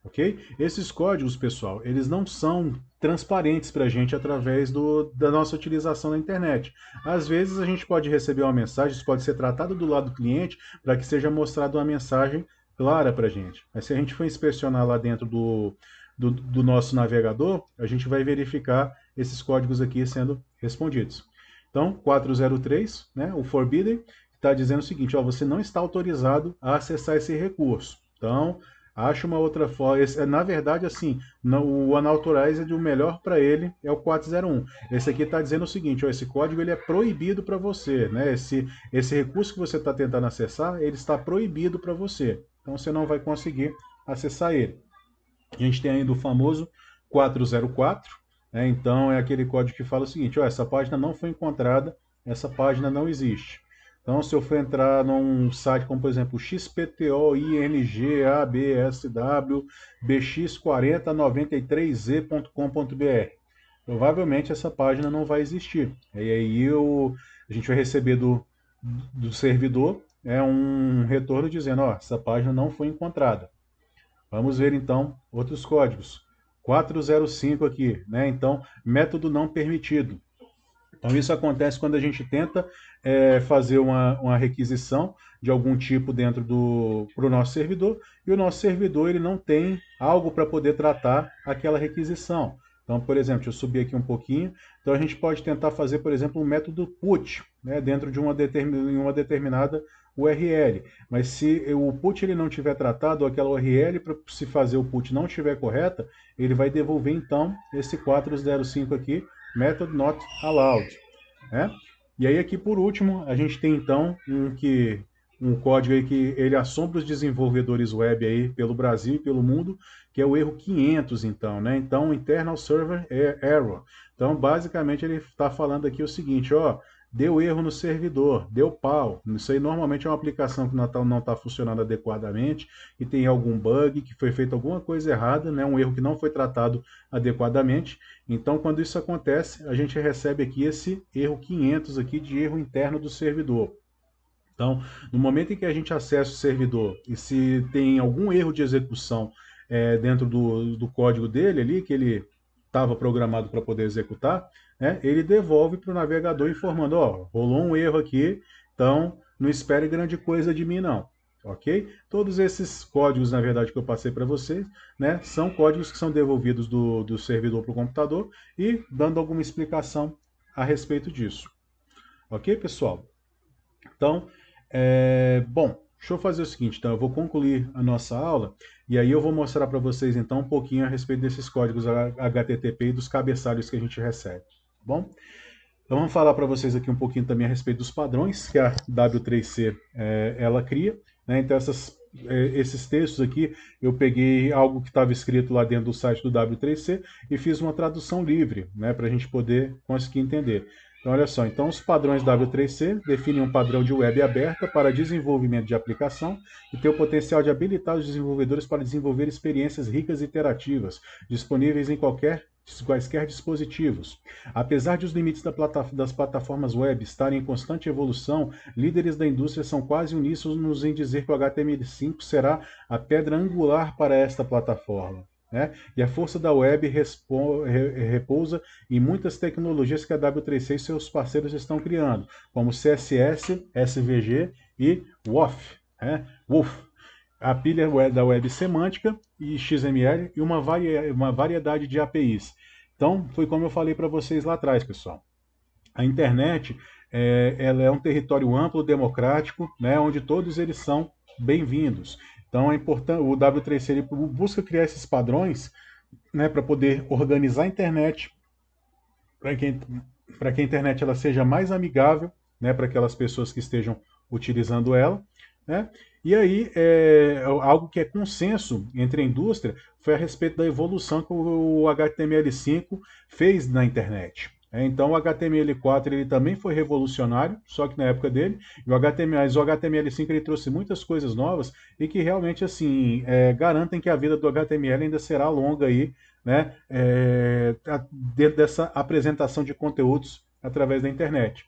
Ok? Esses códigos, pessoal, eles não são transparentes para a gente através da nossa utilização na internet. Às vezes a gente pode receber uma mensagem, isso pode ser tratado do lado do cliente para que seja mostrada uma mensagem clara para a gente. Mas se a gente for inspecionar lá dentro do nosso navegador, a gente vai verificar esses códigos aqui sendo respondidos. Então, 403, né, o forbidden, está dizendo o seguinte, ó, você não está autorizado a acessar esse recurso. Então, acha uma outra forma. Na verdade, assim, o unauthorized, o melhor para ele é o 401. Esse aqui está dizendo o seguinte, ó, esse código ele é proibido para você. Né? Esse recurso que você está tentando acessar, ele está proibido para você. Então você não vai conseguir acessar ele. A gente tem ainda o famoso 404. Né? Então é aquele código que fala o seguinte, ó, essa página não foi encontrada, essa página não existe. Então, se eu for entrar num site como, por exemplo, xptoingabsw.bx4093z.com.br, provavelmente essa página não vai existir. E aí a gente vai receber do servidor um retorno dizendo, ó, essa página não foi encontrada. Vamos ver então outros códigos. 405 aqui, né? Então, método não permitido. Então isso acontece quando a gente tenta fazer uma requisição de algum tipo dentro para o nosso servidor e o nosso servidor ele não tem algo para poder tratar aquela requisição. Então, por exemplo, deixa eu subir aqui um pouquinho. Então a gente pode tentar fazer, por exemplo, um método put, né, dentro de uma determinada URL. Mas se o put ele não tiver tratado, ou aquela URL para se fazer o put não estiver correta, ele vai devolver então esse 405 aqui, method not allowed. Né? E aí aqui por último, a gente tem então um código aí que ele assombra os desenvolvedores web aí pelo Brasil e pelo mundo, que é o erro 500 então, né? Então, internal server error. Então, basicamente ele está falando aqui o seguinte, ó, deu erro no servidor, deu pau. Isso aí normalmente é uma aplicação que não está funcionando adequadamente, e tem algum bug, que foi feita alguma coisa errada, né? Um erro que não foi tratado adequadamente. Então, quando isso acontece, a gente recebe aqui esse erro 500 aqui de erro interno do servidor. Então, no momento em que a gente acessa o servidor e se tem algum erro de execução dentro do código dele ali, que ele estava programado para poder executar, né, ele devolve para o navegador informando, ó, rolou um erro aqui, então não espere grande coisa de mim não, ok? Todos esses códigos, na verdade, que eu passei para vocês, né, são códigos que são devolvidos do servidor para o computador e dando alguma explicação a respeito disso. Ok, pessoal? Então, bom, deixa eu fazer o seguinte, então eu vou concluir a nossa aula e aí eu vou mostrar para vocês então um pouquinho a respeito desses códigos HTTP e dos cabeçalhos que a gente recebe, tá bom? Então vamos falar para vocês aqui um pouquinho também a respeito dos padrões que a W3C ela cria, né? Então esses textos aqui eu peguei algo que estava escrito lá dentro do site do W3C e fiz uma tradução livre, né, para a gente poder conseguir entender. Então, olha só, então os padrões W3C definem um padrão de web aberta para desenvolvimento de aplicação e tem o potencial de habilitar os desenvolvedores para desenvolver experiências ricas e interativas, disponíveis em quaisquer dispositivos. Apesar de os limites das plataformas web estarem em constante evolução, líderes da indústria são quase uníssonos em dizer que o HTML5 será a pedra angular para esta plataforma. Né? E a força da web repousa em muitas tecnologias que a W3C e seus parceiros estão criando, como CSS, SVG e WOF. Né? WOF, a pilha da web semântica e XML e uma variedade de APIs. Então, foi como eu falei para vocês lá atrás, pessoal. A internet ela é um território amplo, democrático, né, onde todos eles são bem-vindos. Então, é importante, o W3C ele busca criar esses padrões, né, para poder organizar a internet, para que a internet ela seja mais amigável, né, para aquelas pessoas que estejam utilizando ela, né? E aí, algo que é consenso entre a indústria foi a respeito da evolução que o HTML5 fez na internet. Então, o HTML4 ele também foi revolucionário, só que na época dele, e o HTML5 ele trouxe muitas coisas novas e que realmente assim garantem que a vida do HTML ainda será longa aí, né, dentro dessa apresentação de conteúdos através da internet.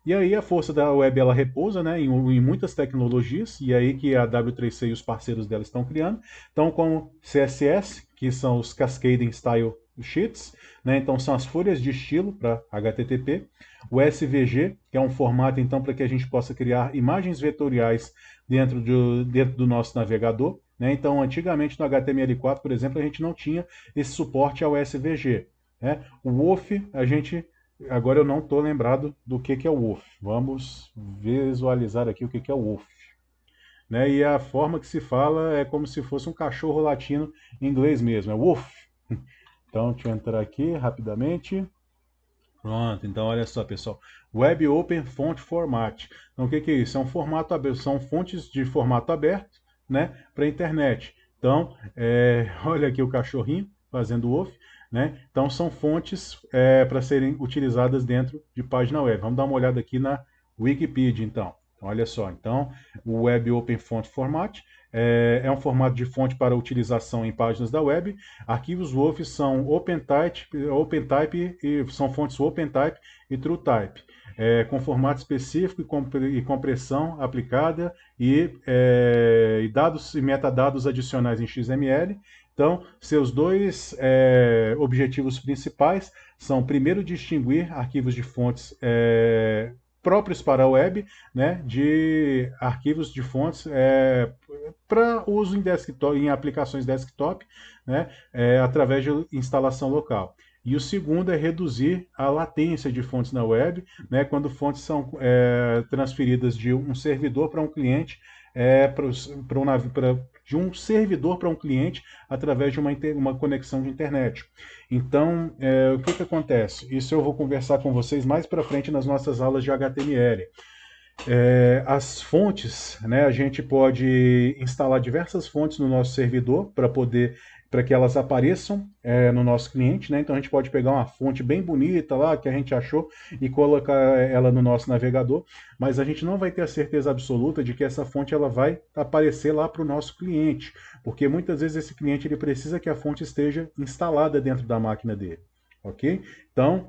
E aí a força da web ela repousa, né, em muitas tecnologias, e aí que a W3C e os parceiros dela estão criando. Então, como CSS, que são os Cascading Style Sheets, né, então são as folhas de estilo para HTTP. O SVG, que é um formato então para que a gente possa criar imagens vetoriais dentro do nosso navegador. Né? Então, antigamente no HTML4, por exemplo, a gente não tinha esse suporte ao SVG. Né? O WOF, agora eu não estou lembrado do que é o WOF. Vamos visualizar aqui o que é o WOF. Né? E a forma que se fala é como se fosse um cachorro latino em inglês mesmo, é WOF. Então, deixa eu entrar aqui rapidamente. Pronto, então olha só, pessoal. Web Open Font Format. Então, o que é isso? É um formato aberto, são fontes de formato aberto, né, para a internet. Então, olha aqui o cachorrinho fazendo WOF. Né? Então, são fontes para serem utilizadas dentro de página web. Vamos dar uma olhada aqui na Wikipedia, então. Olha só, então, o Web Open Font Format é um formato de fonte para utilização em páginas da web. Arquivos WOF são OpenType e são fontes OpenType e TrueType, com formato específico e compressão aplicada e dados e metadados adicionais em XML. Então, seus dois objetivos principais são, primeiro, distinguir arquivos de fontes próprios para a web, né, de arquivos de fontes para uso em aplicações desktop, né, através de instalação local. E o segundo é reduzir a latência de fontes na web, né, quando fontes são transferidas de um servidor para um cliente, de um servidor para um cliente através de uma conexão de internet. Então, o que acontece? Isso eu vou conversar com vocês mais para frente nas nossas aulas de HTML. As fontes, né, a gente pode instalar diversas fontes no nosso servidor para que elas apareçam no nosso cliente, né? Então a gente pode pegar uma fonte bem bonita lá que a gente achou e colocar ela no nosso navegador, mas a gente não vai ter a certeza absoluta de que essa fonte ela vai aparecer lá para o nosso cliente, porque muitas vezes esse cliente ele precisa que a fonte esteja instalada dentro da máquina dele. Ok? Então,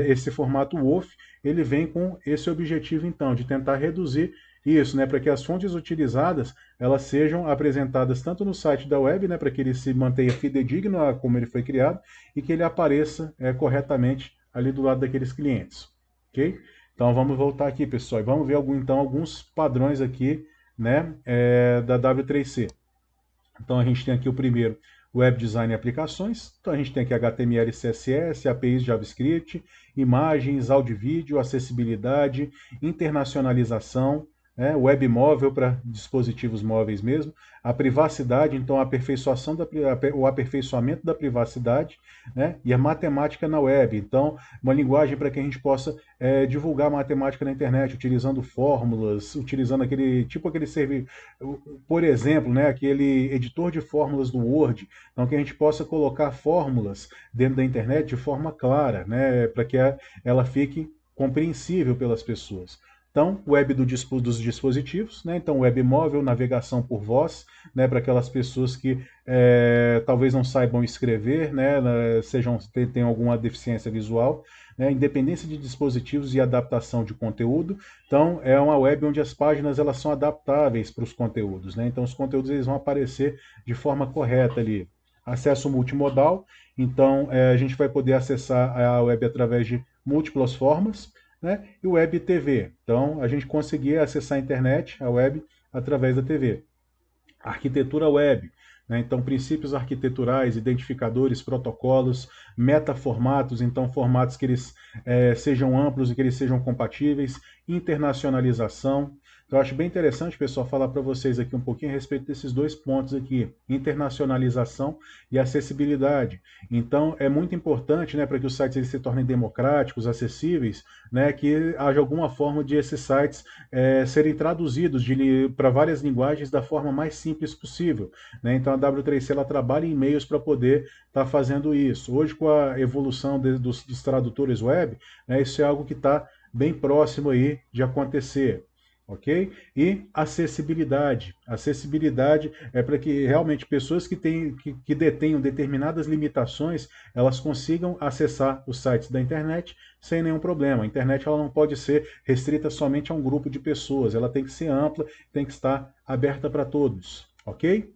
esse formato WOF, ele vem com esse objetivo, então, de tentar reduzir Isso, né, para que as fontes utilizadas elas sejam apresentadas tanto no site da web, né, para que ele se mantenha fidedigno a como ele foi criado e que ele apareça corretamente ali do lado daqueles clientes, ok? Então vamos voltar aqui, pessoal, e vamos ver então alguns padrões aqui, né, da W3C. Então a gente tem aqui o primeiro, Web Design e Aplicações. Então a gente tem aqui HTML e CSS, APIs de JavaScript, imagens, áudio e vídeo, acessibilidade, internacionalização, web móvel para dispositivos móveis mesmo, a privacidade, então a aperfeiçoação o aperfeiçoamento da privacidade, né, e a matemática na web. Então, uma linguagem para que a gente possa divulgar matemática na internet, utilizando fórmulas, utilizando aquele serviço, por exemplo, né, aquele editor de fórmulas do Word, então que a gente possa colocar fórmulas dentro da internet de forma clara, né, para que ela fique compreensível pelas pessoas. Então, web dos dispositivos, né? Então web móvel, navegação por voz, né? Para aquelas pessoas que talvez não saibam escrever, né? Tenham alguma deficiência visual, né? Independência de dispositivos e adaptação de conteúdo. Então, é uma web onde as páginas elas são adaptáveis para os conteúdos, né? Então, os conteúdos eles vão aparecer de forma correta ali. Acesso multimodal, então a gente vai poder acessar a web através de múltiplas formas, né? E Web TV. Então, a gente conseguia acessar a internet, a web, através da TV. Arquitetura web. Né? Então, princípios arquiteturais, identificadores, protocolos, metaformatos, então formatos que eles sejam amplos e que eles sejam compatíveis, internacionalização. Então, eu acho bem interessante, pessoal, falar para vocês aqui um pouquinho a respeito desses dois pontos aqui, internacionalização e acessibilidade. Então, é muito importante, né, para que os sites eles se tornem democráticos, acessíveis, né, que haja alguma forma de esses sites serem traduzidos para várias linguagens da forma mais simples possível. Né? Então, a W3C ela trabalha em meios para poder estar fazendo isso. Hoje, com a evolução dos tradutores web, né, isso é algo que está bem próximo aí de acontecer. Ok? E acessibilidade. Acessibilidade é para que realmente pessoas que detenham determinadas limitações, elas consigam acessar os sites da internet sem nenhum problema. A internet ela não pode ser restrita somente a um grupo de pessoas, ela tem que ser ampla, tem que estar aberta para todos. Ok?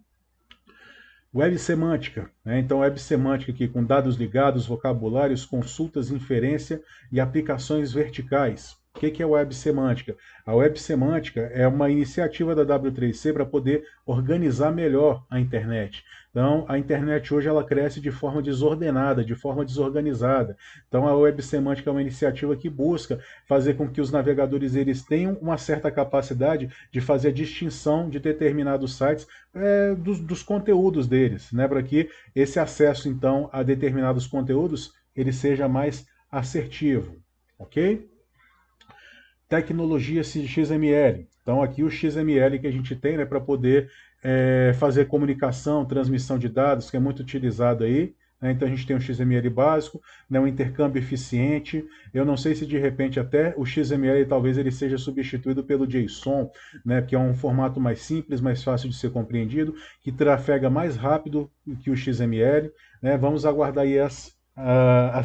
Web semântica, né? Então web semântica aqui com dados ligados, vocabulários, consultas, inferência e aplicações verticais. O que é web semântica? A web semântica é uma iniciativa da W3C para poder organizar melhor a internet. Então, a internet hoje ela cresce de forma desordenada, de forma desorganizada. Então, a web semântica é uma iniciativa que busca fazer com que os navegadores eles tenham uma certa capacidade de fazer a distinção de determinados sites dos conteúdos deles, né? Para que esse acesso, então, a determinados conteúdos ele seja mais assertivo, ok? Tecnologia XML. Então aqui o XML que a gente tem, né, para poder fazer comunicação, transmissão de dados, que é muito utilizado aí. Né? Então a gente tem o XML básico, né, um intercâmbio eficiente. Eu não sei se de repente até o XML talvez ele seja substituído pelo JSON, né, que é um formato mais simples, mais fácil de ser compreendido, que trafega mais rápido que o XML. Né? Vamos aguardar aí as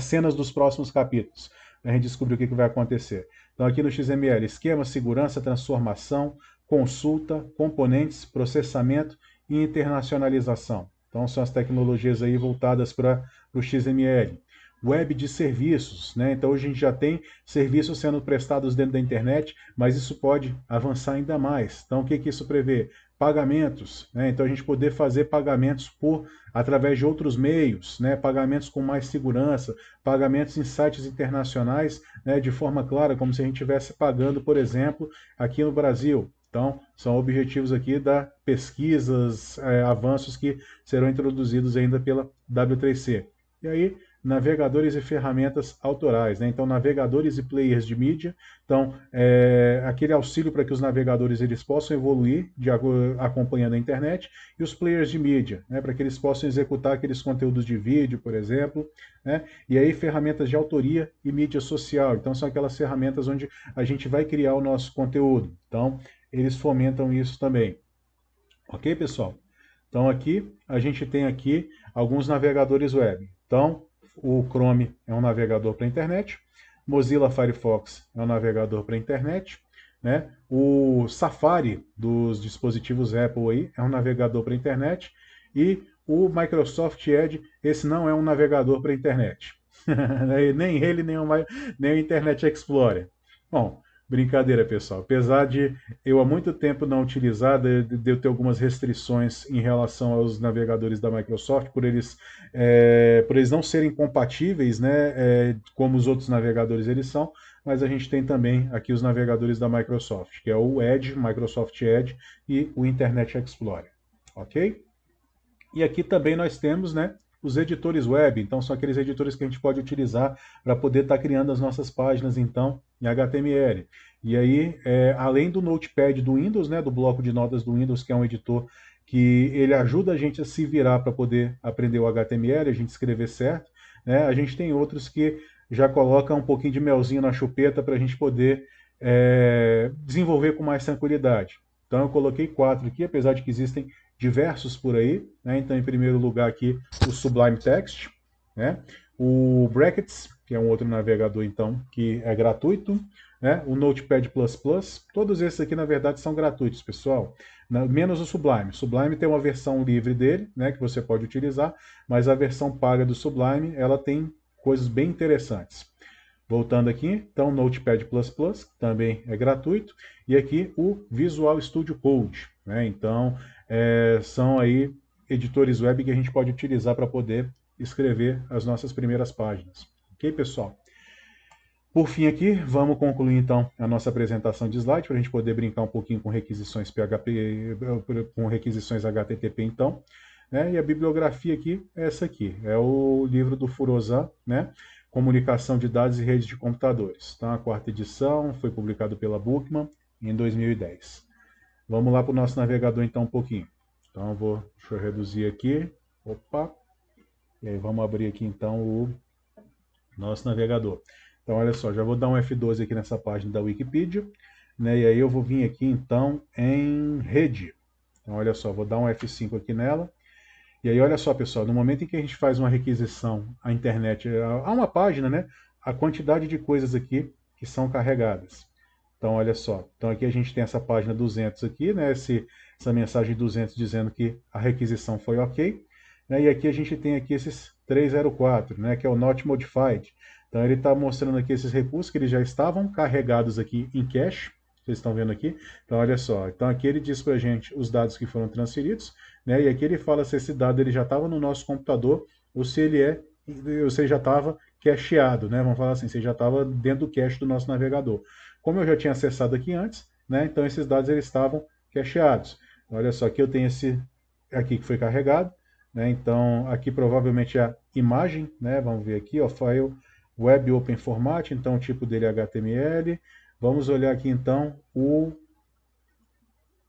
cenas dos próximos capítulos. A gente descobrir o que vai acontecer. Então aqui no XML, esquema, segurança, transformação, consulta, componentes, processamento e internacionalização. Então são as tecnologias aí voltadas para o XML. Web de serviços, né? Então hoje a gente já tem serviços sendo prestados dentro da internet, mas isso pode avançar ainda mais. Então o que isso prevê? Pagamentos, né? Então a gente poder fazer pagamentos através de outros meios, né? Pagamentos com mais segurança, pagamentos em sites internacionais, né? De forma clara, como se a gente estivesse pagando, por exemplo, aqui no Brasil. Então, são objetivos aqui da pesquisas, avanços que serão introduzidos ainda pela W3C. E aí, navegadores e ferramentas autorais, né? Então, navegadores e players de mídia. Então, aquele auxílio para que os navegadores eles possam evoluir acompanhando a internet, e os players de mídia, né? Para que eles possam executar aqueles conteúdos de vídeo, por exemplo. Né? E aí, ferramentas de autoria e mídia social. Então, são aquelas ferramentas onde a gente vai criar o nosso conteúdo. Então, eles fomentam isso também. Ok, pessoal? Então, aqui, a gente tem aqui alguns navegadores web. Então, o Chrome é um navegador para a internet, Mozilla Firefox é um navegador para a internet, né? O Safari dos dispositivos Apple aí é um navegador para internet e o Microsoft Edge, esse não é um navegador para internet. Nem ele, nem o Internet Explorer. Bom, brincadeira, pessoal. Apesar de eu há muito tempo não utilizar, de eu ter algumas restrições em relação aos navegadores da Microsoft, por eles não serem compatíveis, né, como os outros navegadores eles são, mas a gente tem também aqui os navegadores da Microsoft, que é o Edge, Microsoft Edge e o Internet Explorer, ok? E aqui também nós temos, né, os editores web, então são aqueles editores que a gente pode utilizar para poder estar criando as nossas páginas, então, em HTML. E aí, além do Notepad do Windows, né, do bloco de notas do Windows, que é um editor que ele ajuda a gente a se virar para poder aprender o HTML, a gente escrever certo, né, a gente tem outros que já colocam um pouquinho de melzinho na chupeta para a gente poder desenvolver com mais tranquilidade. Então eu coloquei 4 aqui, apesar de que existem diversos por aí, né? Então, em primeiro lugar aqui, o Sublime Text, né? O Brackets, que é um outro navegador, então, que é gratuito, né? O Notepad++, todos esses aqui, na verdade, são gratuitos, pessoal, menos o Sublime. O Sublime tem uma versão livre dele, né, que você pode utilizar, mas a versão paga do Sublime, ela tem coisas bem interessantes. Voltando aqui, então, Notepad++, também é gratuito, e aqui o Visual Studio Code, né? Então, são aí editores web que a gente pode utilizar para poder escrever as nossas primeiras páginas. Ok, pessoal? Por fim aqui, vamos concluir então a nossa apresentação de slide, para a gente poder brincar um pouquinho com requisições PHP, com requisições HTTP então. Né? E a bibliografia aqui é essa aqui, é o livro do Furosan, né? Comunicação de Dados e Redes de Computadores. Então, a quarta edição foi publicado pela Bookman em 2010. Vamos lá para o nosso navegador então um pouquinho. Então, deixa eu reduzir aqui. Opa! E aí, vamos abrir aqui então o nosso navegador. Então, olha só, já vou dar um F12 aqui nessa página da Wikipedia, né? E aí eu vou vir aqui então em rede. Então, olha só, vou dar um F5 aqui nela. E aí, olha só, pessoal, no momento em que a gente faz uma requisição à internet, a uma página, né? A quantidade de coisas aqui que são carregadas. Então, olha só. Então, aqui a gente tem essa página 200 aqui, né? Essa mensagem 200 dizendo que a requisição foi ok. Né? E aqui a gente tem aqui esses 304, né? Que é o Not Modified. Então, ele está mostrando aqui esses recursos que eles já estavam carregados aqui em cache. Vocês estão vendo aqui? Então, olha só. Então, aqui ele diz para a gente os dados que foram transferidos, né? E aqui ele fala se esse dado ele já estava no nosso computador ou se ele já estava cacheado, né? Vamos falar assim, se já estava dentro do cache do nosso navegador. Como eu já tinha acessado aqui antes, né? Então esses dados eles estavam cacheados. Olha só, aqui eu tenho esse aqui que foi carregado, né? Então aqui provavelmente é a imagem, né? Vamos ver aqui, ó, file web open format, então o tipo dele é HTML. Vamos olhar aqui então o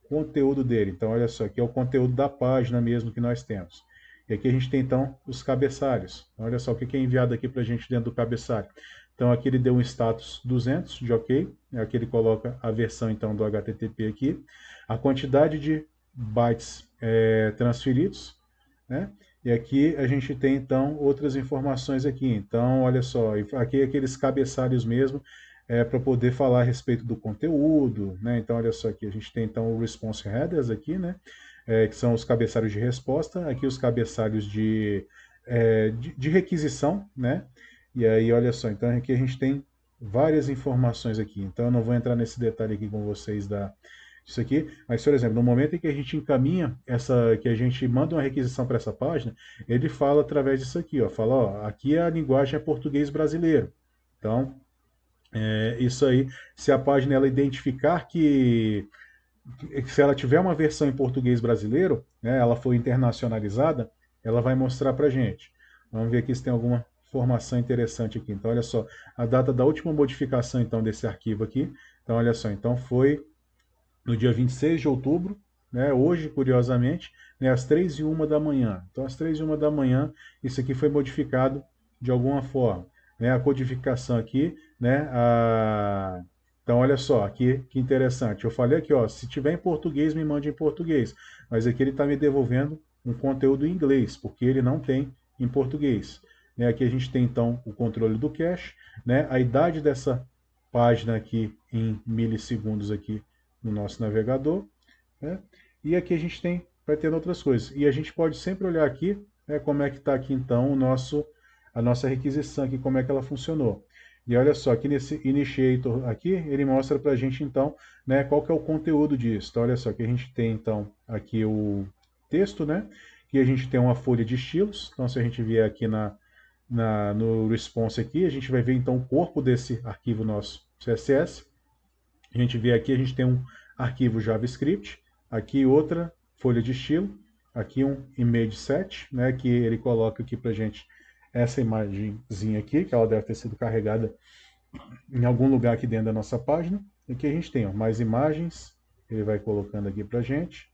conteúdo dele. Então olha só, aqui é o conteúdo da página mesmo que nós temos. E aqui a gente tem então os cabeçalhos. Então, olha só o que é enviado aqui para a gente dentro do cabeçalho. Então aqui ele deu um status 200 de ok, aqui ele coloca a versão então do HTTP aqui, a quantidade de bytes transferidos, né? E aqui a gente tem então outras informações aqui. Então olha só, aqui aqueles cabeçalhos mesmo para poder falar a respeito do conteúdo, né? Então olha só aqui a gente tem então o response headers aqui, né? Que são os cabeçalhos de resposta, aqui os cabeçalhos de requisição, né? E aí, olha só, então aqui a gente tem várias informações aqui. Então eu não vou entrar nesse detalhe aqui com vocês disso aqui, mas, por exemplo, no momento em que a gente encaminha que a gente manda uma requisição para essa página, ele fala através disso aqui, ó, fala, ó, aqui a linguagem é português brasileiro. Então, isso aí, se a página ela identificar que se ela tiver uma versão em português brasileiro, né, ela for internacionalizada, ela vai mostrar para a gente. Vamos ver aqui se tem alguma informação interessante aqui. Então, olha só, a data da última modificação então desse arquivo aqui. Então, olha só, então foi no dia 26 de outubro, né, hoje, curiosamente, né, às 3h01 da manhã. Então, às 3h01 da manhã, isso aqui foi modificado de alguma forma. Né, a codificação aqui, né, então, olha só, aqui que interessante. Eu falei aqui, ó, se tiver em português, me mande em português. Mas aqui ele está me devolvendo um conteúdo em inglês, porque ele não tem em português. Né, aqui a gente tem, então, o controle do cache, né, a idade dessa página aqui em milissegundos aqui no nosso navegador, né? E aqui a gente vai tendo outras coisas. E a gente pode sempre olhar aqui, né, como é que está aqui então a nossa requisição aqui, como é que ela funcionou. E olha só, aqui nesse Initiator aqui, ele mostra para a gente então, né, qual que é o conteúdo disso. Então olha só, que a gente tem então aqui o texto, né, que a gente tem uma folha de estilos. Então se a gente vier aqui no response aqui, a gente vai ver então o corpo desse arquivo nosso CSS. A gente vê aqui, a gente tem um arquivo JavaScript, aqui outra folha de estilo, aqui um image set, né, que ele coloca aqui pra gente essa imagenzinha aqui, que ela deve ter sido carregada em algum lugar aqui dentro da nossa página. Aqui a gente tem ó, mais imagens, ele vai colocando aqui pra gente,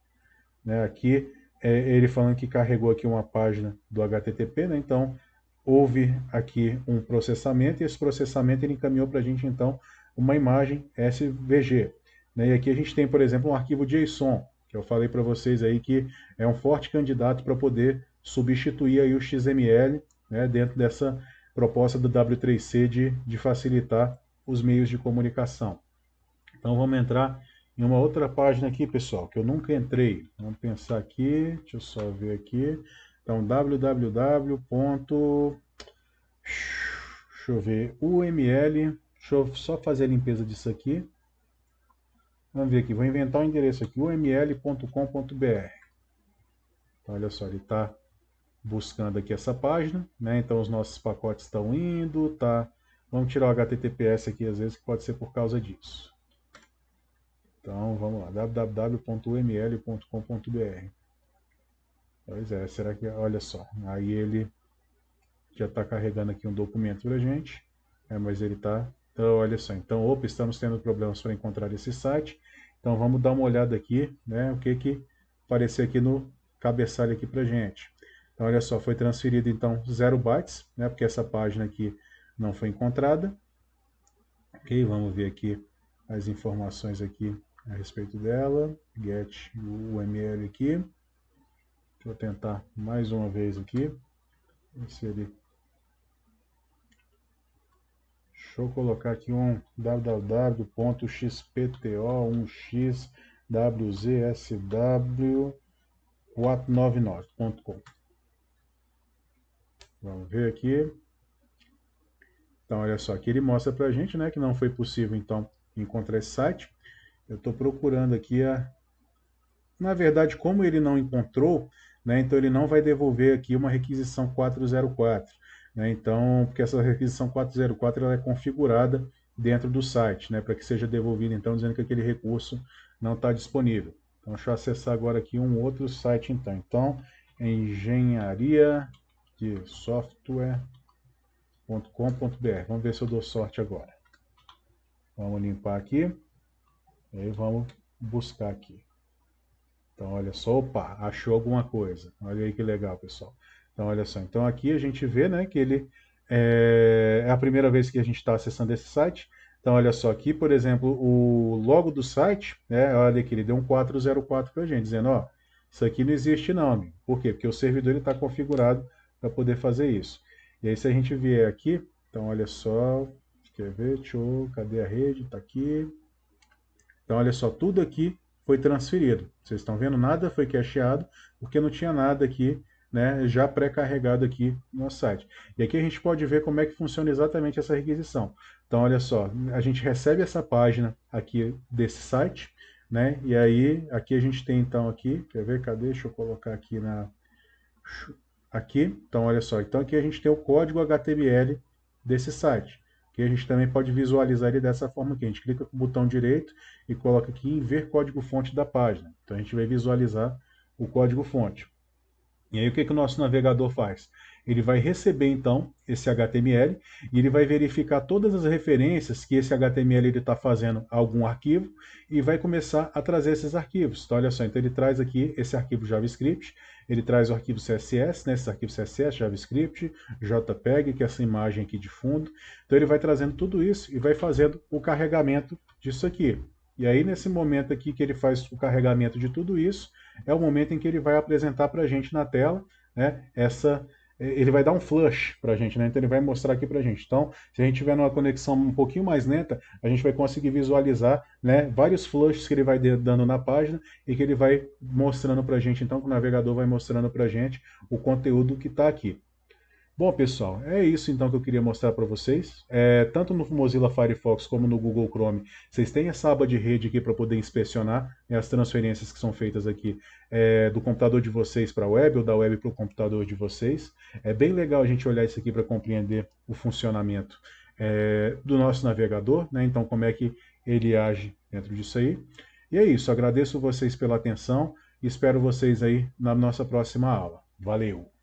né, aqui ele falando que carregou aqui uma página do HTTP, né, então houve aqui um processamento, e esse processamento ele encaminhou para a gente, então, uma imagem SVG. Né? E aqui a gente tem, por exemplo, um arquivo JSON, que eu falei para vocês aí que é um forte candidato para poder substituir aí o XML, né, dentro dessa proposta do W3C de facilitar os meios de comunicação. Então vamos entrar em uma outra página aqui, pessoal, que eu nunca entrei. Vamos pensar aqui, deixa eu só ver aqui. Então, www. Deixa eu ver, UML. Deixa eu só fazer a limpeza disso aqui. Vamos ver aqui, vou inventar um endereço aqui, uml.com.br. Então, olha só, ele está buscando aqui essa página, né? Então, os nossos pacotes estão indo, tá? Vamos tirar o HTTPS aqui, às vezes, que pode ser por causa disso. Então, vamos lá, www.uml.com.br. Pois é, será que... Olha só, aí ele já está carregando aqui um documento para a gente, mas ele está... Então, olha só, então, opa, estamos tendo problemas para encontrar esse site, então vamos dar uma olhada aqui, né, o que apareceu aqui no cabeçalho aqui para a gente. Então, olha só, foi transferido, então, 0 bytes, né, porque essa página aqui não foi encontrada. Ok, vamos ver aqui as informações aqui a respeito dela, get UML aqui. Deixa eu tentar mais uma vez aqui, ver se ele... Deixa eu colocar aqui um www.xpto1xwzsw499.com. Vamos ver aqui. Então, olha só, aqui ele mostra pra gente, né, que não foi possível, então, encontrar esse site. Eu estou procurando aqui Na verdade, como ele não encontrou, né, então ele não vai devolver aqui uma requisição 404. Né, então, porque essa requisição 404 ela é configurada dentro do site, né, para que seja devolvida, então, dizendo que aquele recurso não está disponível. Então, deixa eu acessar agora aqui um outro site, então. Então, engenharia de software.com.br. Vamos ver se eu dou sorte agora. Vamos limpar aqui. E aí vamos buscar aqui. Então, olha só, opa, achou alguma coisa. Olha aí que legal, pessoal. Então, olha só. Então, aqui a gente vê, né, que ele é a primeira vez que a gente está acessando esse site. Então, olha só, aqui, por exemplo, o logo do site, né, olha aqui, ele deu um 404 para a gente, dizendo, ó, isso aqui não existe não, amigo. Por quê? Porque o servidor está configurado para poder fazer isso. E aí, se a gente vier aqui, então, olha só, quer ver, cadê a rede? Está aqui. Então, olha só, tudo aqui foi transferido. Vocês estão vendo? Nada foi cacheado, porque não tinha nada aqui, né, já pré-carregado aqui no site. E aqui a gente pode ver como é que funciona exatamente essa requisição. Então, olha só, a gente recebe essa página aqui desse site, né, e aí aqui a gente tem então aqui, quer ver? Cadê? Deixa eu colocar aqui aqui. Então, olha só, então aqui a gente tem o código HTML desse site. Que a gente também pode visualizar ele dessa forma aqui. A gente clica com o botão direito e coloca aqui em ver código-fonte da página. Então a gente vai visualizar o código-fonte. E aí o que o nosso navegador faz? Ele vai receber então esse HTML e ele vai verificar todas as referências que esse HTML está fazendo a algum arquivo e vai começar a trazer esses arquivos. Então olha só, então ele traz aqui esse arquivo JavaScript, ele traz o arquivo CSS, né, esse arquivo CSS, JavaScript, JPEG, que é essa imagem aqui de fundo. Então ele vai trazendo tudo isso e vai fazendo o carregamento disso aqui. E aí nesse momento aqui que ele faz o carregamento de tudo isso, é o momento em que ele vai apresentar para a gente na tela, né, essa ele vai dar um flush para a gente, né? Então ele vai mostrar aqui para a gente. Então, se a gente tiver numa conexão um pouquinho mais lenta, a gente vai conseguir visualizar, né, vários flushes que ele vai dando na página e que ele vai mostrando para a gente. Então, que o navegador vai mostrando para a gente o conteúdo que está aqui. Bom, pessoal, é isso então que eu queria mostrar para vocês. Tanto no Mozilla Firefox como no Google Chrome, vocês têm essa aba de rede aqui para poder inspecionar, né, as transferências que são feitas aqui do computador de vocês para a web ou da web para o computador de vocês. É bem legal a gente olhar isso aqui para compreender o funcionamento do nosso navegador, né? Então, como é que ele age dentro disso aí. E é isso, agradeço vocês pela atenção e espero vocês aí na nossa próxima aula. Valeu!